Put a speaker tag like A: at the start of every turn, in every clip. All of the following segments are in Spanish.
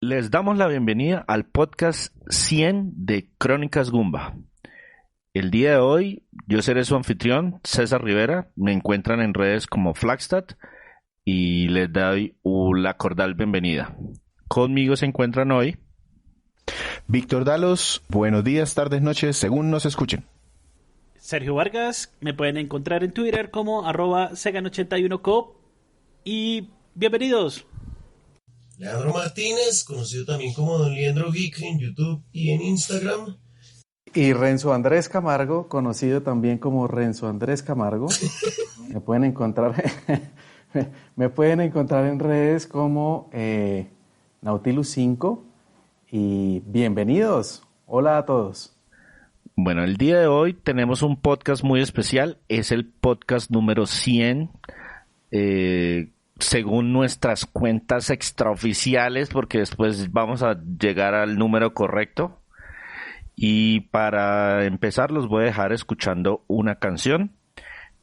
A: Les damos la bienvenida al podcast 100 de Crónicas Gumba. El día de hoy yo seré su anfitrión, César Rivera. Me encuentran en redes como Flagstad y les doy la cordial bienvenida. Conmigo se encuentran hoy
B: Víctor Dalos, buenos días, tardes, noches, según nos escuchen.
C: Sergio Vargas, me pueden encontrar en Twitter como @segan81co y bienvenidos.
D: Leandro Martínez, conocido también como Don Leandro Geek en YouTube y en Instagram.
E: Y Renzo Andrés Camargo, conocido también como Renzo Andrés Camargo. Me pueden encontrar en redes como Nautilus 5 y bienvenidos. Hola a todos.
A: Bueno, el día de hoy tenemos un podcast muy especial. Es el podcast número 100. Según nuestras cuentas extraoficiales, porque después vamos a llegar al número correcto. Y para empezar los voy a dejar escuchando una canción.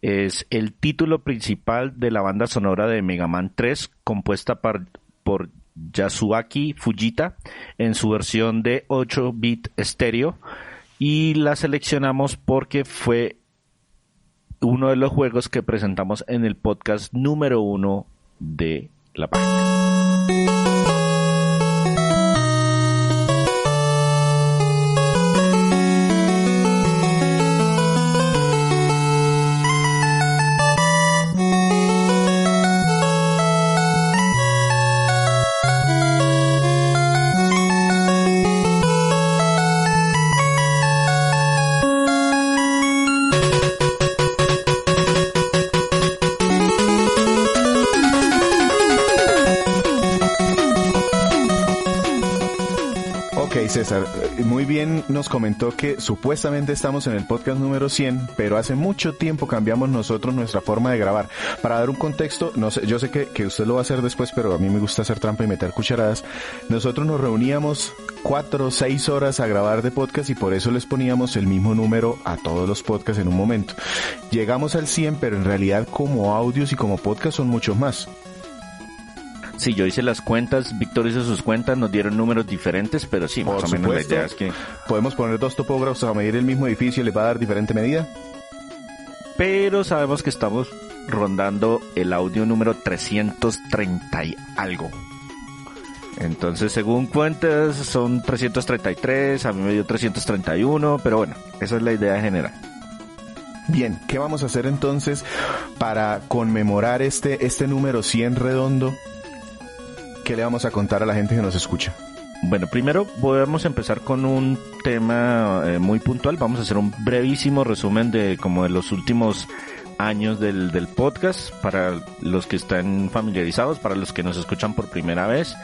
A: Es el título principal de la banda sonora de Mega Man 3, compuesta por Yasuaki Fujita en su versión de 8-bit estéreo. Y la seleccionamos porque fue uno de los juegos que presentamos en el podcast número 1 de la página.
B: César, muy bien nos comentó que supuestamente estamos en el podcast número 100, pero hace mucho tiempo cambiamos nosotros nuestra forma de grabar. Para dar un contexto, no sé, yo sé que usted lo va a hacer después, pero a mí me gusta hacer trampa y meter cucharadas. Nosotros nos reuníamos 4 o 6 horas a grabar de podcast y por eso les poníamos el mismo número a todos los podcasts en un momento. Llegamos al 100, pero en realidad como audios y como podcast son muchos más.
A: Sí, yo hice las cuentas, Víctor hizo sus cuentas, nos dieron números diferentes, pero sí, más o menos la idea es que...
B: Podemos poner 2 topógrafos a medir el mismo edificio y les va a dar diferente medida.
A: Pero sabemos que estamos rondando el audio número 330 y algo. Entonces, según cuentas, son 333, a mí me dio 331, pero bueno, esa es la idea general.
B: Bien, ¿qué vamos a hacer entonces para conmemorar este número 100 redondo? ¿Qué le vamos a contar a la gente que nos escucha?
A: Bueno, primero podemos empezar con un tema muy puntual. Vamos a hacer un brevísimo resumen de los últimos años del podcast para los que están familiarizados, para los que nos escuchan por primera vez.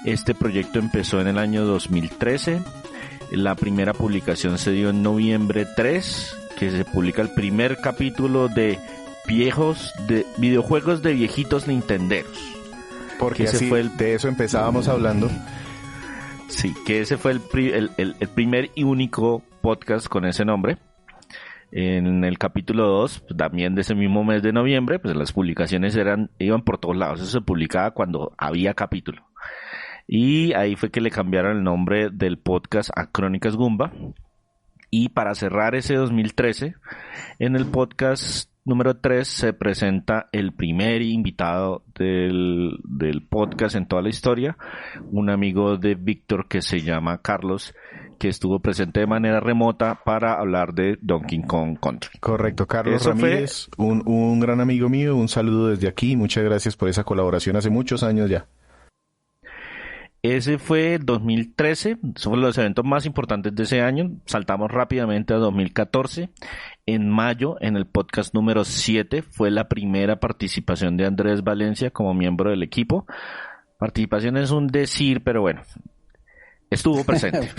A: Este proyecto empezó en el año 2013. La primera publicación se dio en noviembre 3, que se publica el primer capítulo de videojuegos de viejitos nintenderos.
B: Porque así de eso empezábamos hablando.
A: Sí, que ese fue el primer y único podcast con ese nombre. En el capítulo 2, también de ese mismo mes de noviembre, pues las publicaciones iban por todos lados. Eso se publicaba cuando había capítulo. Y ahí fue que le cambiaron el nombre del podcast a Crónicas Gumba. Y para cerrar ese 2013, en el podcast número 3 se presenta el primer invitado del podcast en toda la historia, un amigo de Víctor que se llama Carlos, que estuvo presente de manera remota para hablar de Donkey Kong Country.
B: Correcto, Carlos Ramírez, un gran amigo mío, un saludo desde aquí, muchas gracias por esa colaboración hace muchos años ya.
A: Ese fue el 2013, son los eventos más importantes de ese año. Saltamos rápidamente a 2014. En mayo, en el podcast número 7, fue la primera participación de Andrés Valencia como miembro del equipo. Participación es un decir, pero bueno, estuvo presente.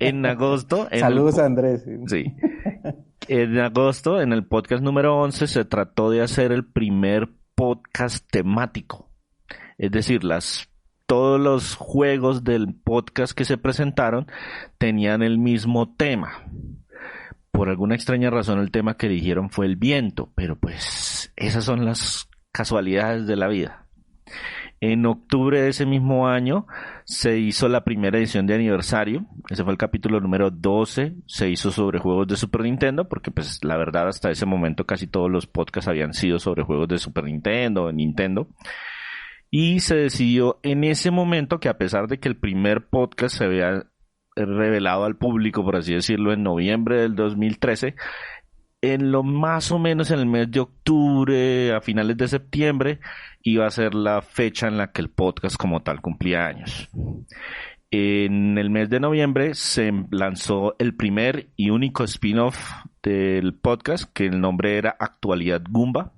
A: En agosto...
E: Saludos a Andrés.
A: Sí. En agosto, en el podcast número 11, se trató de hacer el primer podcast temático. Es decir, todos los juegos del podcast que se presentaron tenían el mismo tema. Por alguna extraña razón el tema que eligieron fue el viento, pero pues esas son las casualidades de la vida. En octubre de ese mismo año se hizo la primera edición de aniversario. Ese fue el capítulo número 12. Se hizo sobre juegos de Super Nintendo, porque pues la verdad hasta ese momento casi todos los podcasts habían sido sobre juegos de Super Nintendo, de Nintendo. Y se decidió en ese momento que, a pesar de que el primer podcast se había revelado al público, por así decirlo, en noviembre del 2013, en lo más o menos en el mes de octubre, a finales de septiembre, iba a ser la fecha en la que el podcast como tal cumplía años. En el mes de noviembre se lanzó el primer y único spin-off del podcast, que el nombre era Actualidad Goomba.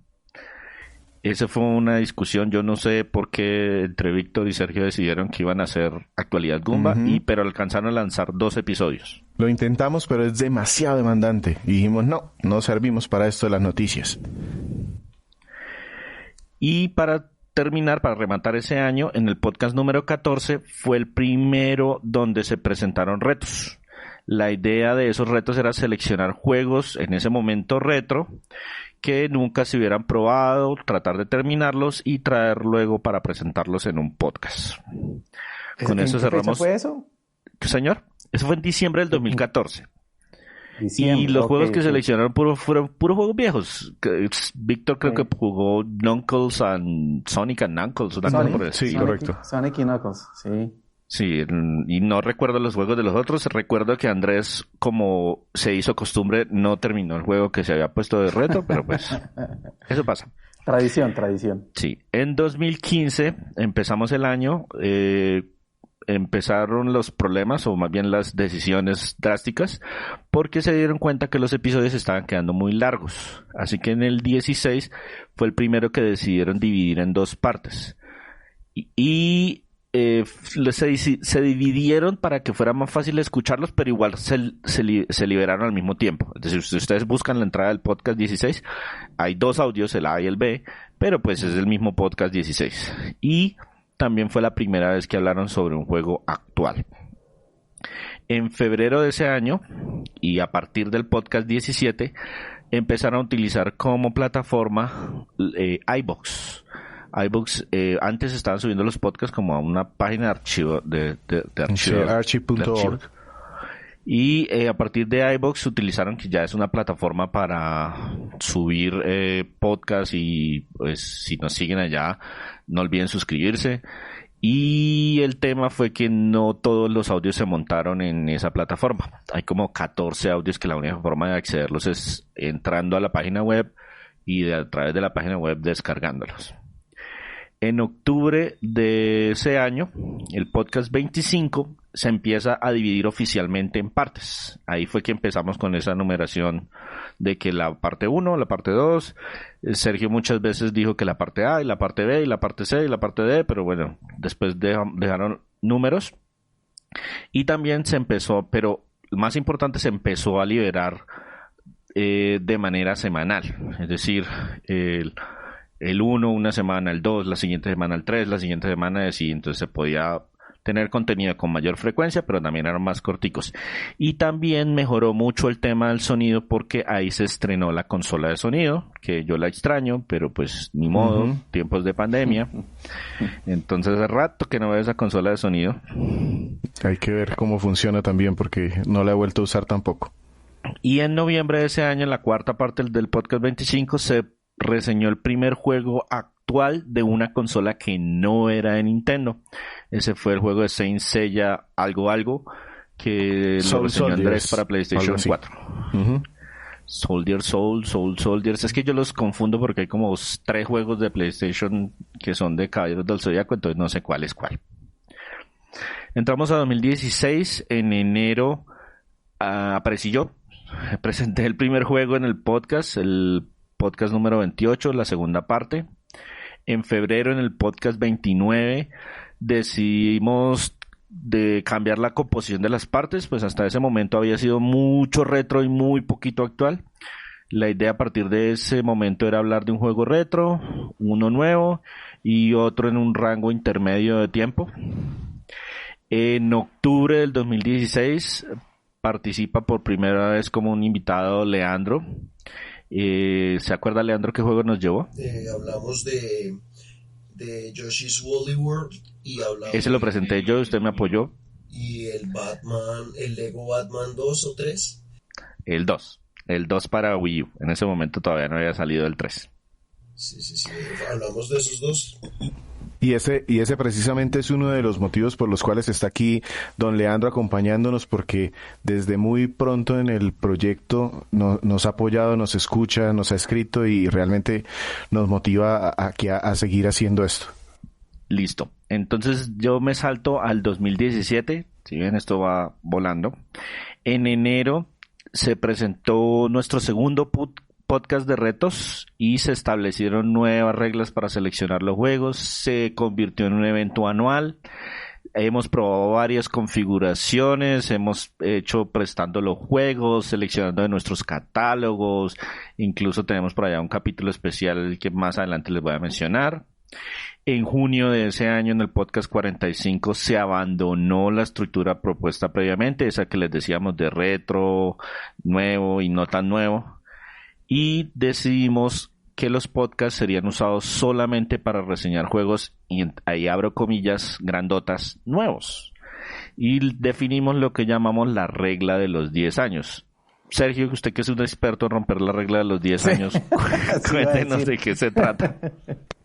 A: Esa fue una discusión, yo no sé por qué entre Víctor y Sergio decidieron que iban a hacer Actualidad Goomba, pero alcanzaron a lanzar 2 episodios.
B: Lo intentamos, pero es demasiado demandante. Y dijimos, no servimos para esto de las noticias.
A: Y para terminar, para rematar ese año, en el podcast número 14 fue el primero donde se presentaron retos. La idea de esos retos era seleccionar juegos en ese momento retro que nunca se hubieran probado, tratar de terminarlos y traer luego para presentarlos en un podcast. Con eso cerramos.
E: ¿Qué fecha fue eso?
A: Señor, eso fue en diciembre del 2014.
E: Diciembre,
A: y los juegos que
E: sí.
A: seleccionaron fueron puros juegos viejos. Víctor creo que jugó Knuckles and Sonic and Knuckles. Una cosa por eso.
B: Sí, correcto.
E: Sonic y Knuckles, sí.
A: Sí, y no recuerdo los juegos de los otros. Recuerdo que Andrés, como se hizo costumbre, no terminó el juego que se había puesto de reto, pero pues eso pasa.
E: Tradición.
A: Sí, en 2015 empezamos el año, empezaron los problemas, o más bien las decisiones drásticas, porque se dieron cuenta que los episodios estaban quedando muy largos. Así que en el 16 fue el primero que decidieron dividir en 2 partes. Se dividieron para que fuera más fácil escucharlos, pero igual se liberaron al mismo tiempo. Es decir, si ustedes buscan la entrada del podcast 16, hay 2 audios, el A y el B, pero pues es el mismo podcast 16. Y también fue la primera vez que hablaron sobre un juego actual. En febrero de ese año, y a partir del podcast 17, empezaron a utilizar como plataforma iVoox. iVoox, antes estaban subiendo los podcasts como a una página de archivo de archivo,
B: archive.org.
A: Y a partir de iVoox utilizaron, que ya es una plataforma para subir podcasts, y pues si nos siguen allá no olviden suscribirse. Y el tema fue que no todos los audios se montaron en esa plataforma. Hay como 14 audios que la única forma de accederlos es entrando a la página web y a través de la página web descargándolos. En octubre de ese año, el podcast 25 se empieza a dividir oficialmente en partes. Ahí fue que empezamos con esa numeración de que la parte 1, la parte 2. Sergio muchas veces dijo que la parte A y la parte B y la parte C y la parte D, pero bueno, después dejaron números. Y también se empezó, pero más importante, se empezó a liberar de manera semanal. Es decir, el 1 una semana, el 2 la siguiente semana, el 3 la siguiente semana, así. Entonces se podía tener contenido con mayor frecuencia, pero también eran más corticos. Y también mejoró mucho el tema del sonido, porque ahí se estrenó la consola de sonido, que yo la extraño, pero pues ni modo, tiempos de pandemia. Entonces hace rato que no veo esa consola de sonido.
B: Hay que ver cómo funciona también, porque no la he vuelto a usar tampoco.
A: Y en noviembre de ese año, en la cuarta parte del podcast 25, se reseñó el primer juego actual de una consola que no era de Nintendo. Ese fue el juego de Saint Seiya algo, que lo reseñó Andrés para PlayStation 4. Soldiers. Es que yo los confundo porque hay como 3 juegos de PlayStation que son de Caballeros del Zodiaco, entonces no sé cuál es cuál. Entramos a 2016. En enero aparecí yo. Presenté el primer juego en el podcast número 28, la segunda parte. En febrero, en el podcast 29, decidimos de cambiar la composición de las partes, pues hasta ese momento había sido mucho retro y muy poquito actual. La idea a partir de ese momento era hablar de un juego retro, uno nuevo y otro en un rango intermedio de tiempo. En octubre del 2016 participa por primera vez como un invitado ¿Se acuerda, Leandro, qué juego nos llevó?
D: Hablamos de de Yoshi's Woolly World y hablamos.
A: Ese lo presenté yo, usted me apoyó.
D: Y el Lego Batman 2 o 3.
A: El 2 para Wii U. En ese momento todavía no había salido el 3.
D: Sí, hablamos de esos dos.
B: Y ese precisamente es uno de los motivos por los cuales está aquí don Leandro acompañándonos, porque desde muy pronto en el proyecto nos ha apoyado, nos escucha, nos ha escrito y realmente nos motiva a seguir haciendo esto.
A: Listo. Entonces yo me salto al 2017, si bien esto va volando. En enero se presentó nuestro segundo podcast de retos y se establecieron nuevas reglas para seleccionar los juegos. Se convirtió en un evento anual. Hemos probado varias configuraciones, hemos hecho prestando los juegos, seleccionando de nuestros catálogos. Incluso tenemos por allá un capítulo especial que más adelante les voy a mencionar. En junio de ese año, en el podcast 45, se abandonó la estructura propuesta previamente, esa que les decíamos de retro, nuevo y no tan nuevo. Y decidimos que los podcasts serían usados solamente para reseñar juegos, y ahí abro comillas grandotas, nuevos. Y definimos lo que llamamos la regla de los 10 años. Sergio, usted que es un experto en romper la regla de los 10 años, cuéntenos de qué se trata.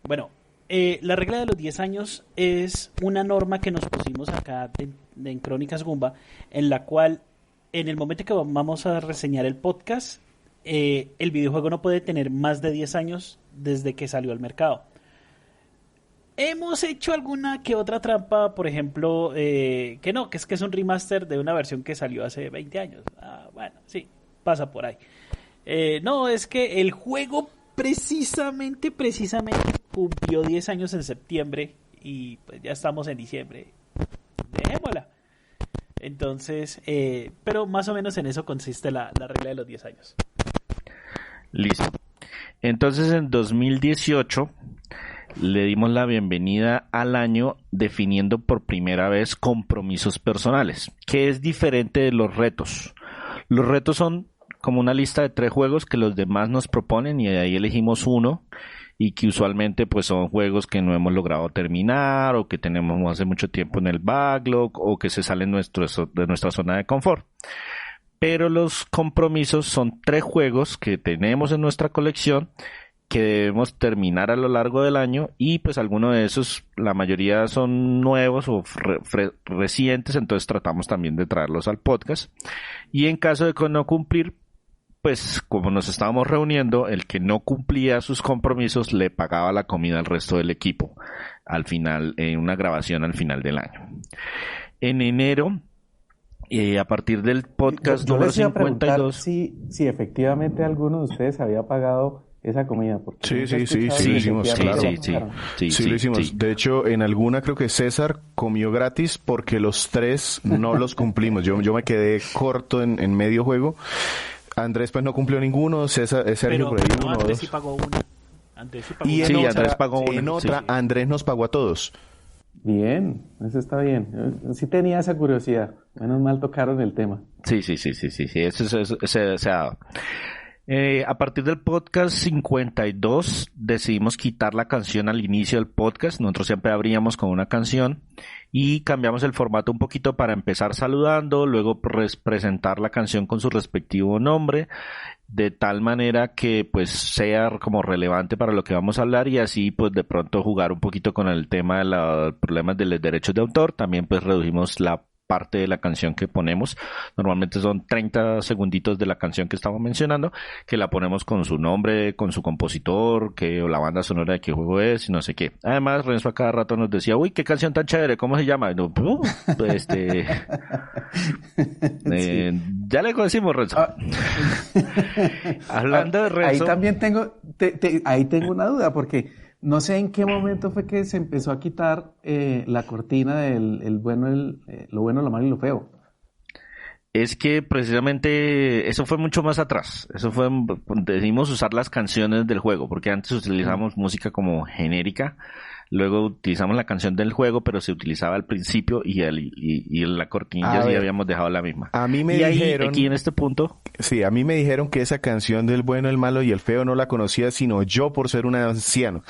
C: Bueno, la regla de los 10 años es una norma que nos pusimos acá en Crónicas Gumba, en la cual en el momento que vamos a reseñar el podcast, el videojuego no puede tener más de 10 años desde que salió al mercado. Hemos hecho alguna que otra trampa, por ejemplo, que es un remaster de una versión que salió hace 20 años. Bueno, sí, pasa por ahí. No, es que el juego precisamente cumplió 10 años en septiembre y pues ya estamos en diciembre. Dejémosla. Entonces, pero más o menos en eso consiste la regla de los 10 años.
A: Listo. Entonces, en 2018 le dimos la bienvenida al año definiendo por primera vez compromisos personales, que es diferente de los retos. Los retos son como una lista de 3 juegos que los demás nos proponen y de ahí elegimos uno, y que usualmente pues son juegos que no hemos logrado terminar o que tenemos hace mucho tiempo en el backlog o que se salen de nuestra zona de confort. Pero los compromisos son 3 juegos que tenemos en nuestra colección que debemos terminar a lo largo del año, y pues algunos de esos, la mayoría son nuevos o recientes, entonces tratamos también de traerlos al podcast. Y en caso de no cumplir, pues como nos estábamos reuniendo, el que no cumplía sus compromisos le pagaba la comida al resto del equipo al final, en una grabación al final del año. En enero, a partir del podcast
E: yo
A: número
E: les iba a preguntar
A: 52...
E: si efectivamente alguno de ustedes había pagado esa comida.
B: Sí, lo hicimos, claro. Sí, lo hicimos. De hecho, en alguna creo que César comió gratis porque los 3 no los cumplimos. Yo me quedé corto en medio juego. Andrés pues no cumplió ninguno, Sergio por ahí uno o 2.
C: Sí pagó una. Andrés
B: pagó una. En otra, Andrés nos pagó a todos.
E: Bien, eso está bien. Yo sí tenía esa curiosidad. Menos mal tocaron el tema.
A: Sí, eso se ha dado. A partir del podcast 52 decidimos quitar la canción al inicio del podcast. Nosotros siempre abríamos con una canción y cambiamos el formato un poquito para empezar saludando, luego presentar la canción con su respectivo nombre, de tal manera que pues sea como relevante para lo que vamos a hablar, y así pues de pronto jugar un poquito con el tema de los problemas de los derechos de autor. También pues redujimos la parte de la canción que ponemos. Normalmente son 30 segunditos de la canción que estamos mencionando, que la ponemos con su nombre, con su compositor, o la banda sonora de qué juego es y no sé qué. Además, Renzo a cada rato nos decía, uy, qué canción tan chévere, ¿cómo se llama? No, ya le decimos, Renzo. Hablando de Renzo.
E: Ahí también tengo una duda, porque no sé en qué momento fue que se empezó a quitar la cortina del lo bueno, lo malo y lo feo.
A: Es que precisamente eso fue mucho más atrás. Decidimos usar las canciones del juego, porque antes utilizábamos música como genérica. Luego utilizamos la canción del juego, pero se utilizaba al principio y la cortinilla sí habíamos dejado la misma.
B: A mí me
A: y
B: dijeron...
A: aquí en este punto...
B: Sí, a mí me dijeron que esa canción del bueno, el malo y el feo no la conocía sino yo por ser un anciano.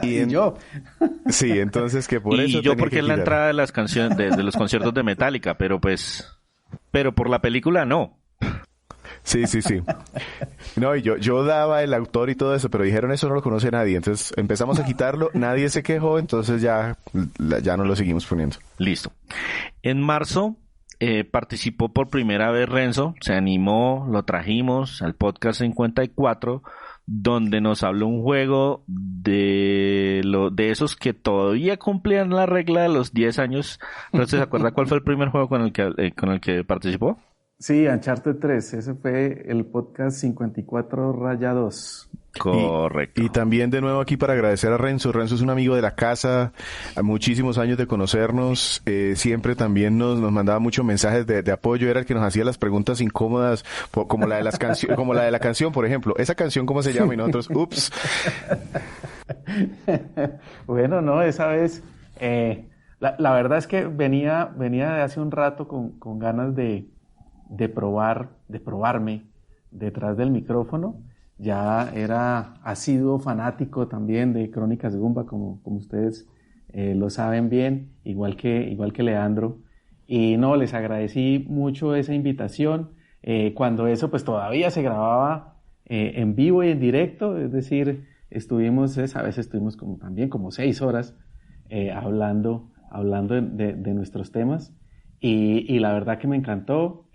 E: Y yo.
B: Sí, entonces que por eso...
A: Y yo porque es la entrada de las canciones, de los conciertos de Metallica, pero por la película no.
B: Sí. No, y yo daba el autor y todo eso, pero dijeron eso no lo conoce nadie. Entonces empezamos a quitarlo, nadie se quejó, entonces ya no lo seguimos poniendo.
A: Listo. En marzo participó por primera vez Renzo, se animó, lo trajimos al podcast 54, donde nos habló un juego de esos que todavía cumplían la regla de los 10 años. ¿Renzo se acuerda cuál fue el primer juego con el que participó?
E: Sí, Uncharted 3, ese fue el podcast 54-2.
A: Correcto.
B: Y también de nuevo aquí para agradecer a Renzo. Renzo es un amigo de la casa, a muchísimos años de conocernos, siempre también nos mandaba muchos mensajes de apoyo, era el que nos hacía las preguntas incómodas, como la de las como la de la canción, por ejemplo. ¿Esa canción cómo se llama? Y nosotros, ups.
E: Bueno, no, esa vez, la verdad es que venía de hace un rato con ganas de probarme detrás del micrófono. Ya era asiduo fanático también de Crónicas Goomba, como ustedes lo saben bien, igual que Leandro. Y no, les agradecí mucho esa invitación. Cuando eso pues todavía se grababa en vivo y en directo, es decir, a veces estuvimos también como 6 horas hablando de nuestros temas. Y la verdad que me encantó.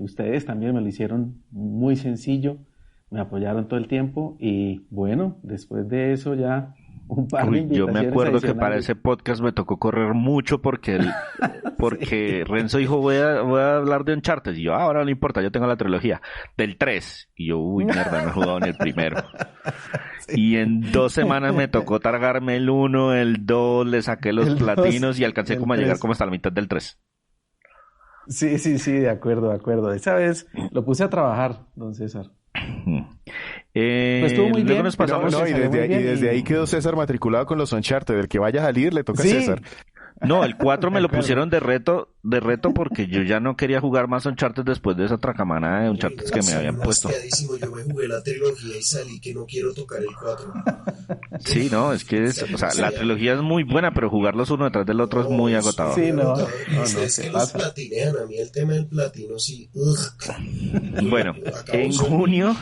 E: Ustedes también me lo hicieron muy sencillo, me apoyaron todo el tiempo y bueno, después de eso ya un par de invitaciones.
A: Yo me acuerdo que para ese podcast me tocó correr mucho porque Renzo dijo voy a hablar de Uncharted y yo, ahora no importa, yo tengo la trilogía del 3 y yo, mierda, no he jugado ni el primero. Sí. Y en 2 semanas me tocó targarme el 1, el 2, le saqué los platinos y alcancé como a llegar como hasta la mitad del 3.
E: Sí, de acuerdo. Esa vez lo puse a trabajar, don César.
A: Pues estuvo muy bien.
B: Nos pasamos y desde ahí quedó César matriculado con los Uncharted. El que vaya a salir le toca a César.
A: No, el 4 me lo pusieron de reto porque yo ya no quería jugar más Uncharted después de esa tracamanada de Uncharted que me habían puesto.
D: Yo me jugué la trilogía y salí que no quiero tocar el 4.
A: Sí, no, es que la trilogía es muy buena, pero jugarlos uno detrás del otro es muy agotador.
E: Sí, no.
D: Es que los platinean, a mí el tema del platino sí.
A: Bueno, en junio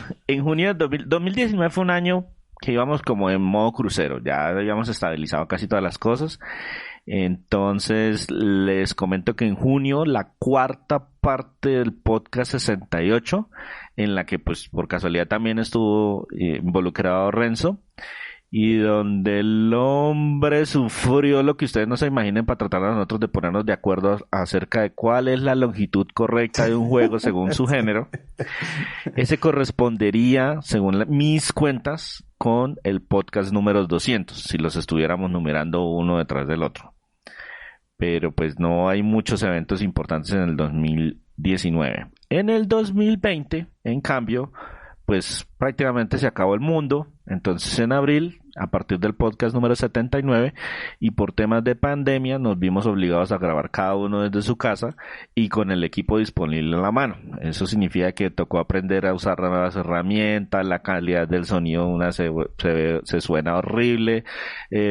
A: del 2019 fue un año que íbamos como en modo crucero, ya habíamos estabilizado casi todas las cosas. Entonces les comento que en junio la 4ª parte del podcast 68, en la que pues por casualidad también estuvo involucrado Renzo, y donde el hombre sufrió lo que ustedes no se imaginen para tratar a nosotros de ponernos de acuerdo acerca de cuál es la longitud correcta de un juego según su género. Ese correspondería, según mis cuentas, con el podcast número 200, si los estuviéramos numerando uno detrás del otro. Pero pues no hay muchos eventos importantes en el 2019. En el 2020, en cambio, pues prácticamente se acabó el mundo. Entonces en abril, a partir del podcast número 79, y por temas de pandemia, nos vimos obligados a grabar cada uno desde su casa y con el equipo disponible en la mano. Eso significa que tocó aprender a usar nuevas herramientas, la calidad del sonido se suena horrible.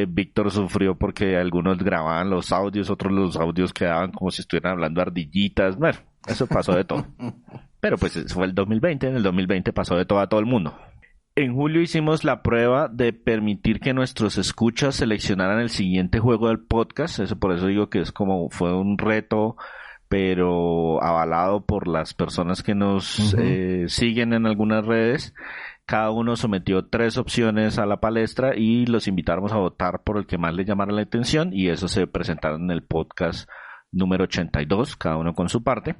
A: Víctor sufrió porque algunos grababan los audios, otros los audios quedaban como si estuvieran hablando ardillitas. Bueno, eso pasó de todo. Pero pues eso fue el 2020, en el 2020 pasó de todo a todo el mundo. En julio hicimos la prueba de permitir que nuestros escuchas seleccionaran el siguiente juego del podcast. Eso por eso digo que fue un reto, pero avalado por las personas que nos siguen en algunas redes. Cada uno sometió 3 opciones a la palestra y los invitamos a votar por el que más les llamara la atención, y eso se presentaron en el podcast número 82, cada uno con su parte.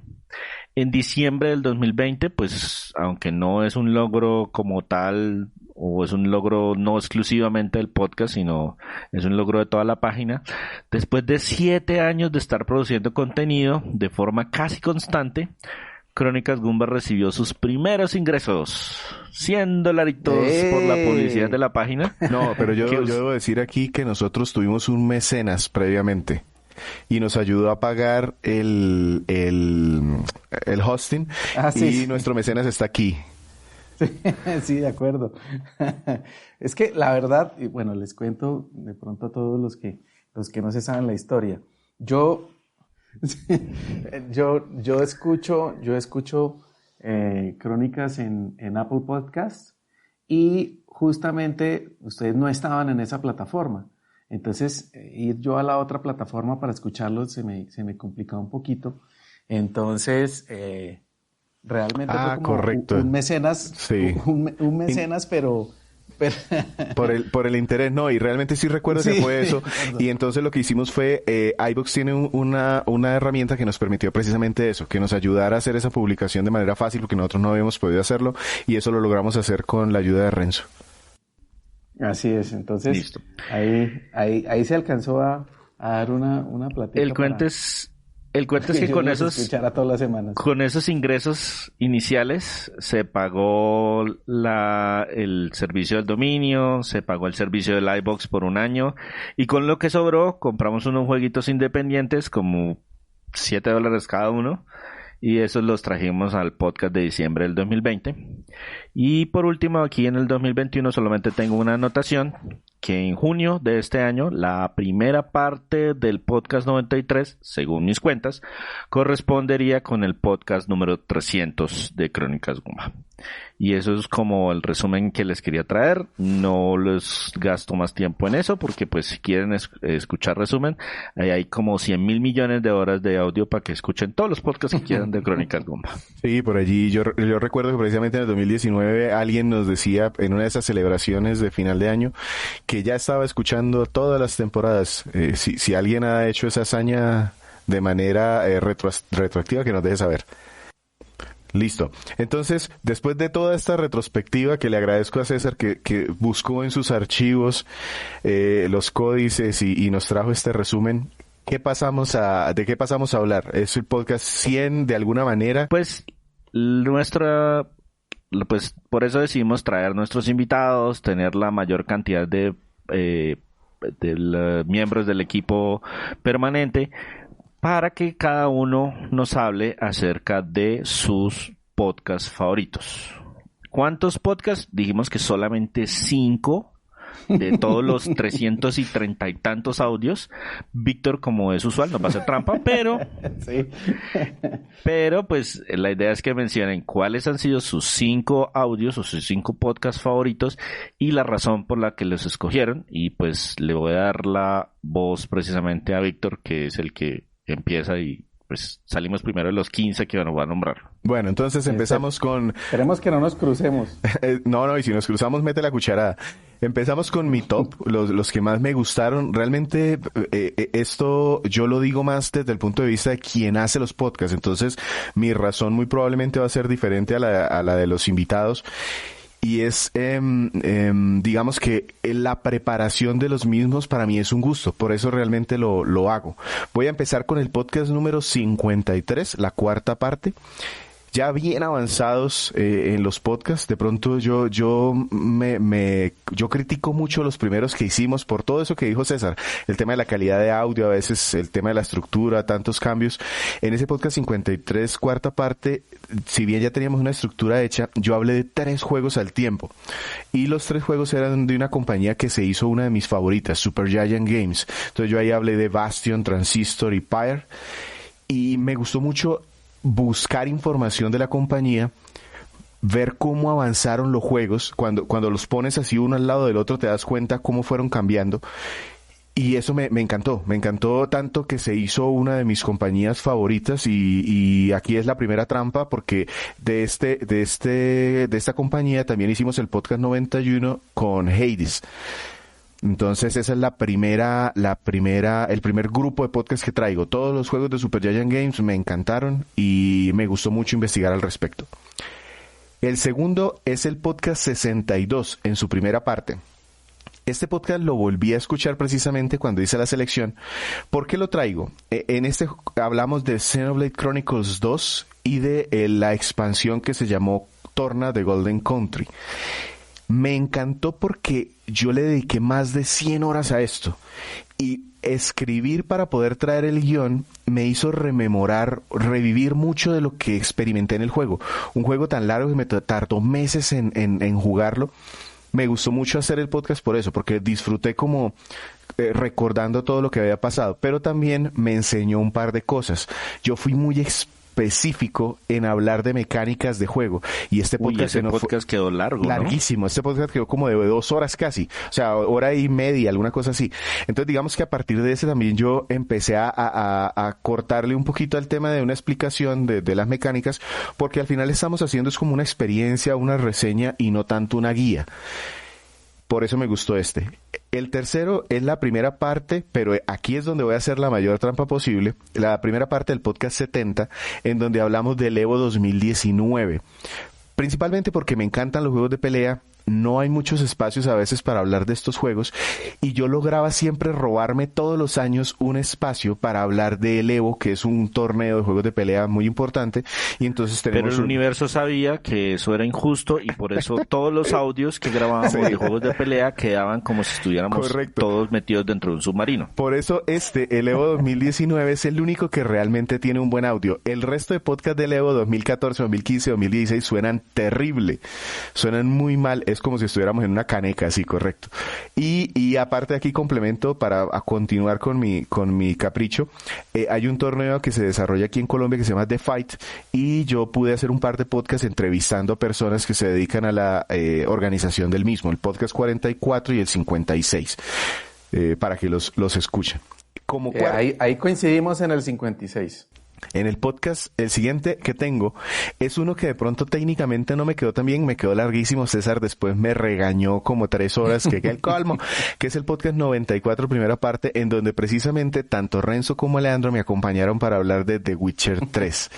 A: En diciembre del 2020, pues aunque no es un logro como tal, o es un logro no exclusivamente del podcast, sino es un logro de toda la página, después de 7 años de estar produciendo contenido de forma casi constante, Crónicas Gumba recibió sus primeros ingresos, $100 por la publicidad de la página.
B: No, pero yo debo decir aquí que nosotros tuvimos un mecenas previamente y nos ayudó a pagar el hosting y nuestro mecenas está aquí.
E: Sí, de acuerdo. Es que la verdad, y bueno, les cuento de pronto a todos los que no se saben la historia. Yo escucho Crónicas en Apple Podcasts y justamente ustedes no estaban en esa plataforma. Entonces, ir yo a la otra plataforma para escucharlos se me complicaba un poquito. Entonces, realmente fue como
B: correcto.
E: un mecenas,
B: sí.
E: un mecenas, pero
B: por el interés, no, y realmente sí recuerdo que fue eso. Y entonces lo que hicimos fue, iVoox tiene una herramienta que nos permitió precisamente eso, que nos ayudara a hacer esa publicación de manera fácil, porque nosotros no habíamos podido hacerlo, y eso lo logramos hacer con la ayuda de Renzo.
E: Así es, entonces
A: listo.
E: Ahí se alcanzó a dar una plática.
A: El cuento es que con esos ingresos iniciales se pagó el servicio del dominio, se pagó el servicio del iVoox por un año, y con lo que sobró compramos unos jueguitos independientes como $7 cada uno, y esos los trajimos al podcast de diciembre del 2020. Y por último, aquí en el 2021 solamente tengo una anotación, que en junio de este año, la primera parte del podcast 93, según mis cuentas, correspondería con el podcast número 300 de Crónicas Gumba. Y eso es como el resumen que les quería traer. No les gasto más tiempo en eso, porque pues si quieren escuchar resumen, hay como 100.000 millones de horas de audio para que escuchen todos los podcasts que quieran de Crónicas Gumba.
B: Sí, por allí yo recuerdo que precisamente en el 2019 alguien nos decía en una de esas celebraciones de final de año que ya estaba escuchando todas las temporadas. Si alguien ha hecho esa hazaña de manera retroactiva, que nos deje saber. Listo. Entonces, después de toda esta retrospectiva, que le agradezco a César que buscó en sus archivos los códices y nos trajo este resumen, ¿de qué pasamos a hablar? ¿Es el podcast 100 de alguna manera?
A: Pues por eso decidimos traer nuestros invitados, tener la mayor cantidad de miembros del equipo permanente, para que cada uno nos hable acerca de sus podcasts favoritos. ¿Cuántos podcasts? Dijimos que solamente 5 de todos los 330 y tantos audios. Víctor, como es usual, nos va a hacer trampa, pero
E: sí.
A: Pero pues la idea es que mencionen cuáles han sido sus 5 audios o sus 5 podcasts favoritos y la razón por la que los escogieron. Y pues le voy a dar la voz precisamente a Víctor, que es el que empieza, y pues salimos primero de los 15 que nos va a nombrar.
B: Bueno, entonces empezamos con...
E: Esperemos que no nos crucemos.
B: No, y si nos cruzamos, mete la cucharada. Empezamos con mi top, los que más me gustaron. Realmente esto yo lo digo más desde el punto de vista de quien hace los podcasts. Entonces mi razón muy probablemente va a ser diferente a la de los invitados. Y es, digamos que la preparación de los mismos para mí es un gusto, por eso realmente lo hago. Voy a empezar con el podcast número 53, la cuarta parte. Ya bien avanzados en los podcasts. De pronto yo critico mucho los primeros que hicimos por todo eso que dijo César, el tema de la calidad de audio, a veces el tema de la estructura, tantos cambios. En ese podcast 53, cuarta parte, si bien ya teníamos una estructura hecha, yo hablé de 3 juegos al tiempo, y los 3 juegos eran de una compañía que se hizo una de mis favoritas, Supergiant Games. Entonces yo ahí hablé de Bastion, Transistor y Pyre, y me gustó mucho buscar información de la compañía, ver cómo avanzaron los juegos. Cuando los pones así uno al lado del otro te das cuenta cómo fueron cambiando, y eso me encantó tanto que se hizo una de mis compañías favoritas, y aquí es la primera trampa, porque de esta compañía también hicimos el podcast 91 con Hades. Entonces esa es el primer grupo de podcasts que traigo. Todos los juegos de Supergiant Games me encantaron y me gustó mucho investigar al respecto. El segundo es el podcast 62 en su primera parte. Este podcast lo volví a escuchar precisamente cuando hice la selección. ¿Por qué lo traigo? En este hablamos de Xenoblade Chronicles 2 y de la expansión que se llamó Torna de Golden Country. Me encantó porque yo le dediqué más de 100 horas a esto. Y escribir para poder traer el guión me hizo revivir mucho de lo que experimenté en el juego. Un juego tan largo que me tardó meses en jugarlo. Me gustó mucho hacer el podcast por eso, porque disfruté como recordando todo lo que había pasado, pero también me enseñó un par de cosas. Yo fui muy específico en hablar de mecánicas de juego y este
A: podcast quedó largo,
B: larguísimo, ¿no? Este podcast quedó como de 2 horas casi, o sea, 1 hora y media, alguna cosa así. Entonces digamos que a partir de ese también yo empecé a cortarle un poquito al tema de una explicación de las mecánicas, porque al final estamos haciendo es como una experiencia, una reseña y no tanto una guía. Por eso me gustó este. El tercero es la primera parte, pero aquí es donde voy a hacer la mayor trampa posible. La primera parte del podcast 70, en donde hablamos del Evo 2019. Principalmente porque me encantan los juegos de pelea. No hay muchos espacios a veces para hablar de estos juegos y yo lograba siempre robarme todos los años un espacio para hablar del Evo, que es un torneo de juegos de pelea muy importante, y entonces tenemos...
A: Pero el universo sabía que eso era injusto y por eso todos los audios que grabábamos de juegos de pelea quedaban como si estuviéramos todos metidos dentro de un submarino.
B: Por eso el Evo 2019 es el único que realmente tiene un buen audio. El resto de podcast del Evo 2014, 2015, 2016 suenan terrible, suenan muy mal. Es como si estuviéramos en una caneca, sí, correcto. Y aparte aquí complemento para continuar con mi capricho. Hay un torneo que se desarrolla aquí en Colombia que se llama The Fight y yo pude hacer un par de podcasts entrevistando a personas que se dedican a la organización del mismo, el podcast 44 y el 56, para que los escuchen.
E: Ahí coincidimos en el 56.
B: En el podcast, el siguiente que tengo es uno que de pronto técnicamente no me quedó tan bien, me quedó larguísimo. César después me regañó como 3 horas, que el colmo, que es el podcast 94, primera parte, en donde precisamente tanto Renzo como Leandro me acompañaron para hablar de The Witcher 3.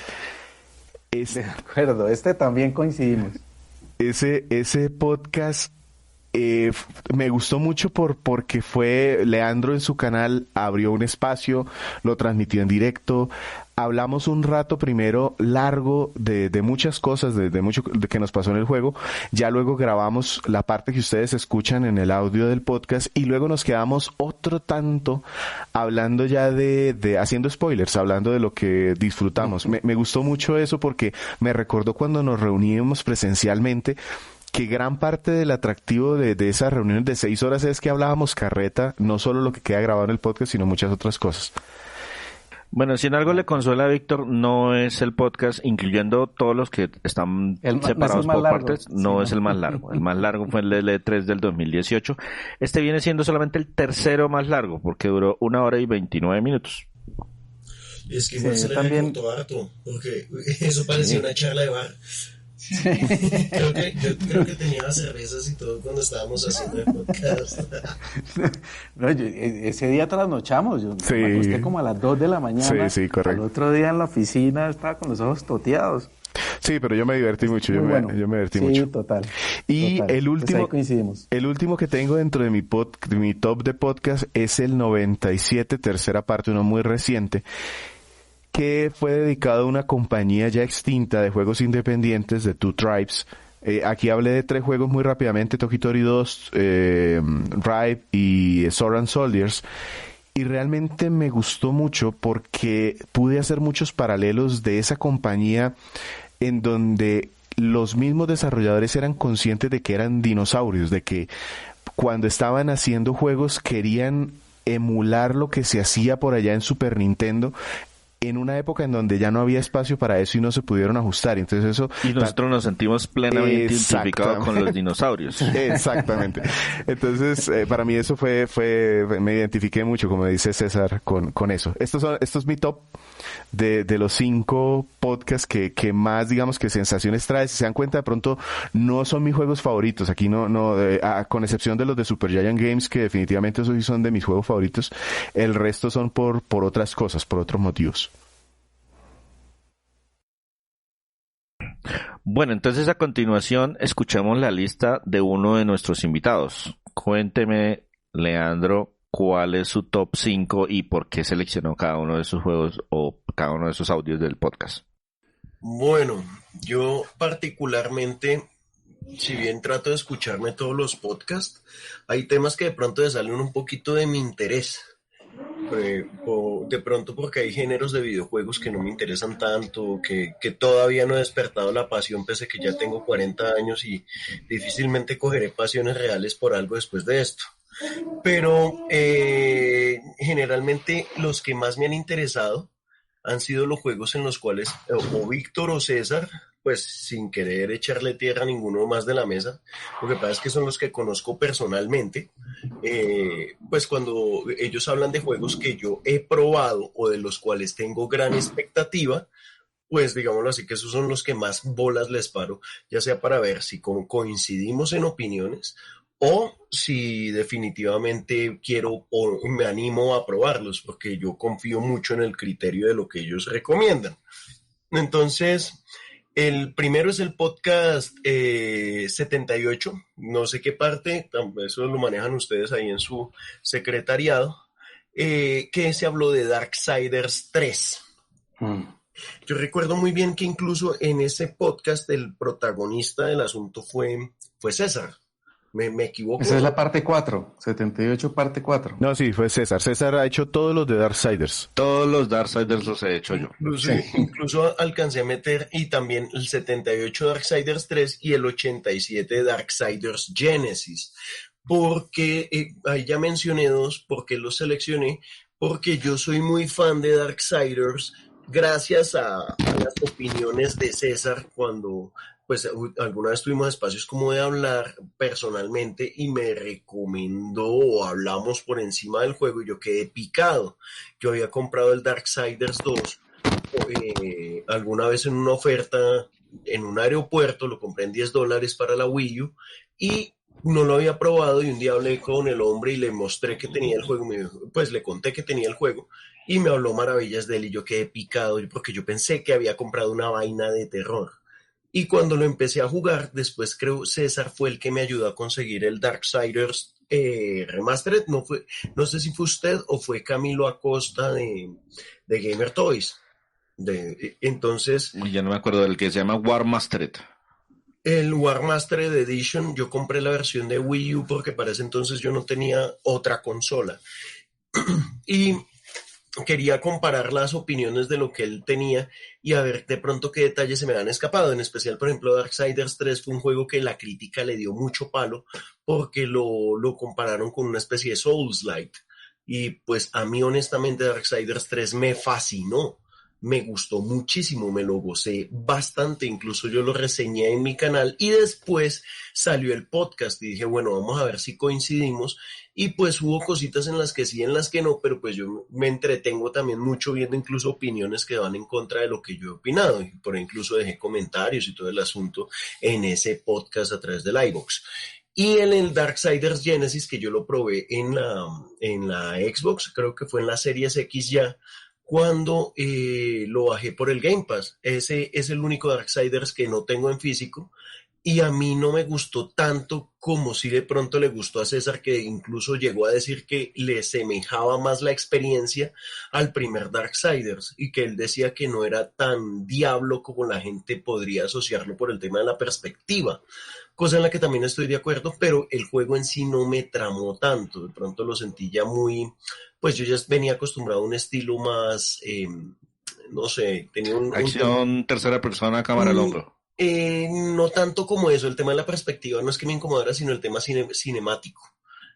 E: De acuerdo, también coincidimos.
B: Ese podcast me gustó mucho porque fue Leandro en su canal, abrió un espacio, lo transmitió en directo. Hablamos un rato primero largo de muchas cosas, de mucho de que nos pasó en el juego. Ya luego grabamos la parte que ustedes escuchan en el audio del podcast y luego nos quedamos otro tanto hablando ya de haciendo spoilers, hablando de lo que disfrutamos. Me gustó mucho eso porque me recordó cuando nos reuníamos presencialmente, que gran parte del atractivo de esas reuniones de 6 horas es que hablábamos carreta, no solo lo que queda grabado en el podcast, sino muchas otras cosas.
A: Bueno, si en algo le consuela a Víctor, no es el podcast, incluyendo todos los que están separados por partes, no es el más largo. El más largo fue el E3 del 2018. Este viene siendo solamente el tercero más largo, porque duró 1 hora y 29 minutos.
D: Es que igual se le recortó harto, porque eso parecía una charla de bar. Creo que tenía cervezas y todo cuando estábamos haciendo el podcast.
E: No, ese día trasnochamos, yo me acosté como a las 2 de la mañana.
B: Sí, correcto.
E: Al otro día en la oficina estaba con los ojos toteados.
B: Sí, pero yo me divertí mucho, yo me divertí mucho.
E: Sí, total.
B: Y
E: total.
B: el último,
E: pues ahí coincidimos. El
B: último que tengo dentro de mi top de podcast es el 97, tercera parte, uno muy reciente, que fue dedicado a una compañía ya extinta de juegos independientes de Two Tribes. Aquí hablé de 3 juegos muy rápidamente, Tokitori 2, Rive y Sword and Soldiers. Y realmente me gustó mucho porque pude hacer muchos paralelos de esa compañía en donde los mismos desarrolladores eran conscientes de que eran dinosaurios, de que cuando estaban haciendo juegos querían emular lo que se hacía por allá en Super Nintendo, en una época en donde ya no había espacio para eso y no se pudieron ajustar. Entonces eso...
A: Y nosotros nos sentimos plenamente identificados con los dinosaurios.
B: Exactamente. Entonces, para mí eso me identifiqué mucho, como dice César, con eso. Esto es mi top de los 5 podcasts que más, digamos, que sensaciones trae. Si se dan cuenta, de pronto no son mis juegos favoritos. Aquí con excepción de los de Super Giant Games, que definitivamente esos sí son de mis juegos favoritos. El resto son por otras cosas, por otros motivos.
A: Bueno, entonces a continuación escuchemos la lista de uno de nuestros invitados. cuénteme, Leandro, cuál es su top 5 y por qué seleccionó cada uno de sus juegos o cada uno de sus audios del podcast.
D: Bueno, yo particularmente, si bien trato de escucharme todos los podcasts, hay temas que de pronto me salen un poquito de mi interés. De pronto porque hay géneros de videojuegos que no me interesan tanto, que todavía no he despertado la pasión pese a que ya tengo 40 años y difícilmente cogeré pasiones reales por algo después de esto. Pero generalmente los que más me han interesado han sido los juegos en los cuales o Víctor o César, pues sin querer echarle tierra a ninguno más de la mesa, lo que pasa es que son los que conozco personalmente, pues cuando ellos hablan de juegos que yo he probado o de los cuales tengo gran expectativa, pues digámoslo así, que esos son los que más bolas les paro, ya sea para ver si coincidimos en opiniones o si definitivamente quiero o me animo a probarlos, porque yo confío mucho en el criterio de lo que ellos recomiendan. Entonces, el primero es el podcast 78, no sé qué parte, eso lo manejan ustedes ahí en su secretariado, que se habló de Darksiders 3. Yo recuerdo muy bien que incluso en ese podcast el protagonista del asunto fue César. ¿Me equivoco?
E: Esa es la parte 4, 78 parte 4.
B: No, sí, fue César. César ha hecho todos los de Darksiders.
A: Todos los Darksiders los he hecho yo.
D: Incluso alcancé a meter y también el 78 Darksiders 3 y el 87 Darksiders Genesis. Porque ahí ya mencioné dos, porque los seleccioné, porque yo soy muy fan de Darksiders gracias a las opiniones de César cuando pues alguna vez tuvimos espacios como de hablar personalmente y me recomendó o hablamos por encima del juego y yo quedé picado. Yo había comprado el Darksiders 2 alguna vez en una oferta en un aeropuerto, lo compré en $10 para la Wii U y no lo había probado y un día hablé con el hombre y le mostré que tenía el juego, pues le conté que tenía el juego y me habló maravillas de él y yo quedé picado porque yo pensé que había comprado una vaina de terror. Y cuando lo empecé a jugar, después creo César fue el que me ayudó a conseguir el Darksiders Remastered. No sé si fue usted o fue Camilo Acosta de Gamer Toys. Entonces,
A: ya no me acuerdo del que se llama War Mastered.
D: El War Mastered Edition, yo compré la versión de Wii U porque para ese entonces yo no tenía otra consola. Y quería comparar las opiniones de lo que él tenía y a ver de pronto qué detalles se me han escapado. En especial, por ejemplo, Darksiders 3 fue un juego que la crítica le dio mucho palo porque lo compararon con una especie de Souls-like. Y pues a mí honestamente Darksiders 3 me fascinó. Me gustó muchísimo, me lo gocé bastante, incluso yo lo reseñé en mi canal y después salió el podcast y dije, bueno, vamos a ver si coincidimos y pues hubo cositas en las que sí, en las que no, pero pues yo me entretengo también mucho viendo incluso opiniones que van en contra de lo que yo he opinado y por incluso dejé comentarios y todo el asunto en ese podcast a través del iVoox. Y en el Darksiders Genesis, que yo lo probé en la Xbox, creo que fue en la Series X ya, cuando lo bajé por el Game Pass. Ese es el único Darksiders que no tengo en físico y a mí no me gustó tanto como si de pronto le gustó a César, que incluso llegó a decir que le semejaba más la experiencia al primer Darksiders y que él decía que no era tan diablo como la gente podría asociarlo por el tema de la perspectiva, cosa en la que también estoy de acuerdo, pero el juego en sí no me tramó tanto. De pronto lo sentí ya muy, pues yo ya venía acostumbrado a un estilo más, no sé, tenía
A: acción tercera persona, cámara al hombro.
D: No tanto como eso, el tema de la perspectiva no es que me incomodara, sino el tema cinemático.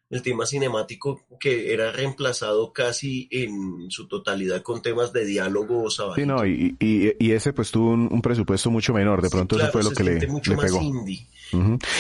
D: El tema cinemático que era reemplazado casi en su totalidad con temas de diálogos abajo.
B: Sí, no, y ese pues tuvo un presupuesto mucho menor, de pronto sí, claro, eso fue lo que le pegó. Indie.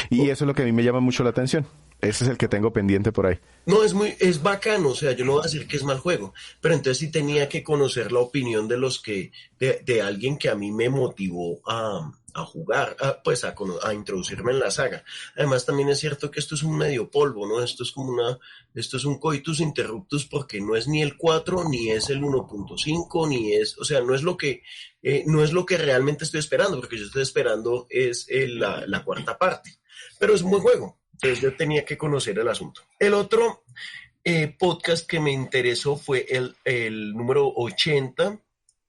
B: Y eso es lo que a mí me llama mucho la atención. Ese es el que tengo pendiente por ahí.
D: No, es bacano, o sea, yo no voy a decir que es mal juego, pero entonces sí tenía que conocer la opinión de los que, de alguien que a mí me motivó a jugar, pues a introducirme en la saga. Además también es cierto que esto es un medio polvo, ¿no? Esto es un coitus interruptus porque no es ni el 4, ni es el 1.5, ni es, o sea, no es lo que realmente estoy esperando, porque yo estoy esperando es la cuarta parte. Pero es un buen juego. Entonces yo tenía que conocer el asunto. El otro podcast que me interesó fue el número 80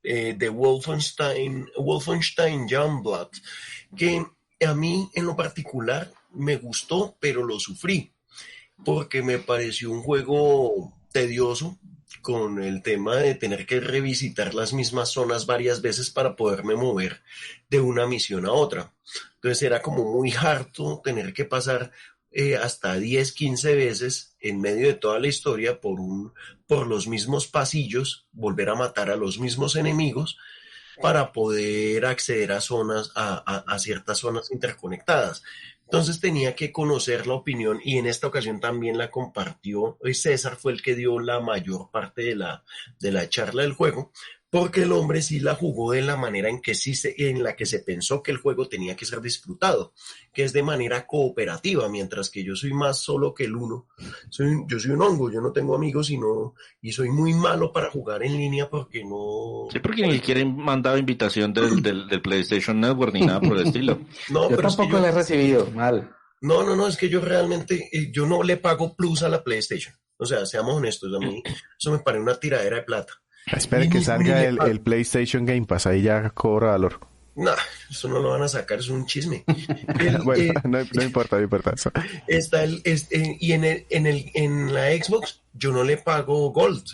D: de Wolfenstein Youngblood, que a mí en lo particular me gustó, pero lo sufrí, porque me pareció un juego tedioso, con el tema de tener que revisitar las mismas zonas varias veces para poderme mover de una misión a otra. Entonces era como muy harto tener que pasar hasta 10, 15 veces en medio de toda la historia por los mismos pasillos, volver a matar a los mismos enemigos para poder acceder a zonas, a ciertas zonas interconectadas. Entonces tenía que conocer la opinión, y en esta ocasión también la compartió César, fue el que dio la mayor parte de la charla del juego, porque el hombre sí la jugó de la manera en la que se pensó que el juego tenía que ser disfrutado, que es de manera cooperativa, mientras que yo soy más solo que el uno. Yo soy un hongo, yo no tengo amigos y soy muy malo para jugar en línea porque no...
A: Sí, porque ni siquiera he mandado invitación del PlayStation Network ni nada por el estilo.
D: No,
E: yo
D: pero
E: tampoco la he recibido, mal.
D: No, es que yo realmente, yo no le pago plus a la PlayStation. O sea, seamos honestos, a mí eso me parece una tiradera de plata.
B: Espere que salga el PlayStation Game Pass, ahí ya cobra valor.
D: No, eso no lo van a sacar, es un chisme.
B: Bueno, no importa eso.
D: Está y en la Xbox yo no le pago Gold.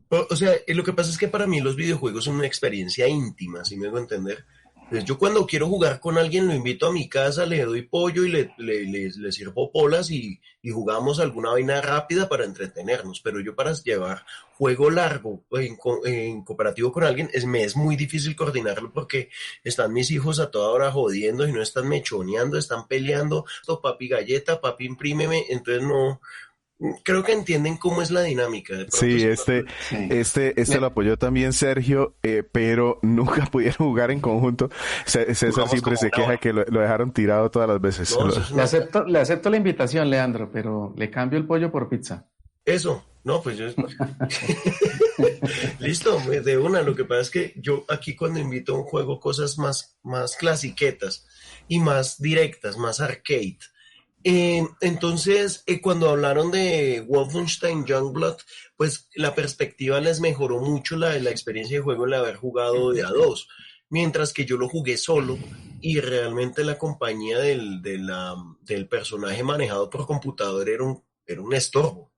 D: O sea, lo que pasa es que para mí los videojuegos son una experiencia íntima, ¿sí me hago entender? Entonces, yo cuando quiero jugar con alguien lo invito a mi casa, le doy pollo y le sirvo polas y jugamos alguna vaina rápida para entretenernos. Pero yo para llevar juego largo en cooperativo con alguien me es muy difícil coordinarlo, porque están mis hijos a toda hora jodiendo y no están mechoneando, están peleando. Papi galleta, papi imprímeme, entonces no... Creo que entienden cómo es la dinámica.
B: Sí, este lo apoyó también Sergio, pero nunca pudieron jugar en conjunto. César siempre se queja que lo dejaron tirado todas las veces.
E: No, le acepto la invitación, Leandro, pero le cambio el pollo por pizza.
D: Eso, no, pues yo... Listo, de una. Lo que pasa es que yo aquí cuando invito a un juego cosas más clasiquetas y más directas, más arcade. Entonces, cuando hablaron de Wolfenstein Youngblood, pues la perspectiva les mejoró mucho la experiencia de juego, el haber jugado de a dos, mientras que yo lo jugué solo y realmente la compañía del personaje manejado por computador era un estorbo.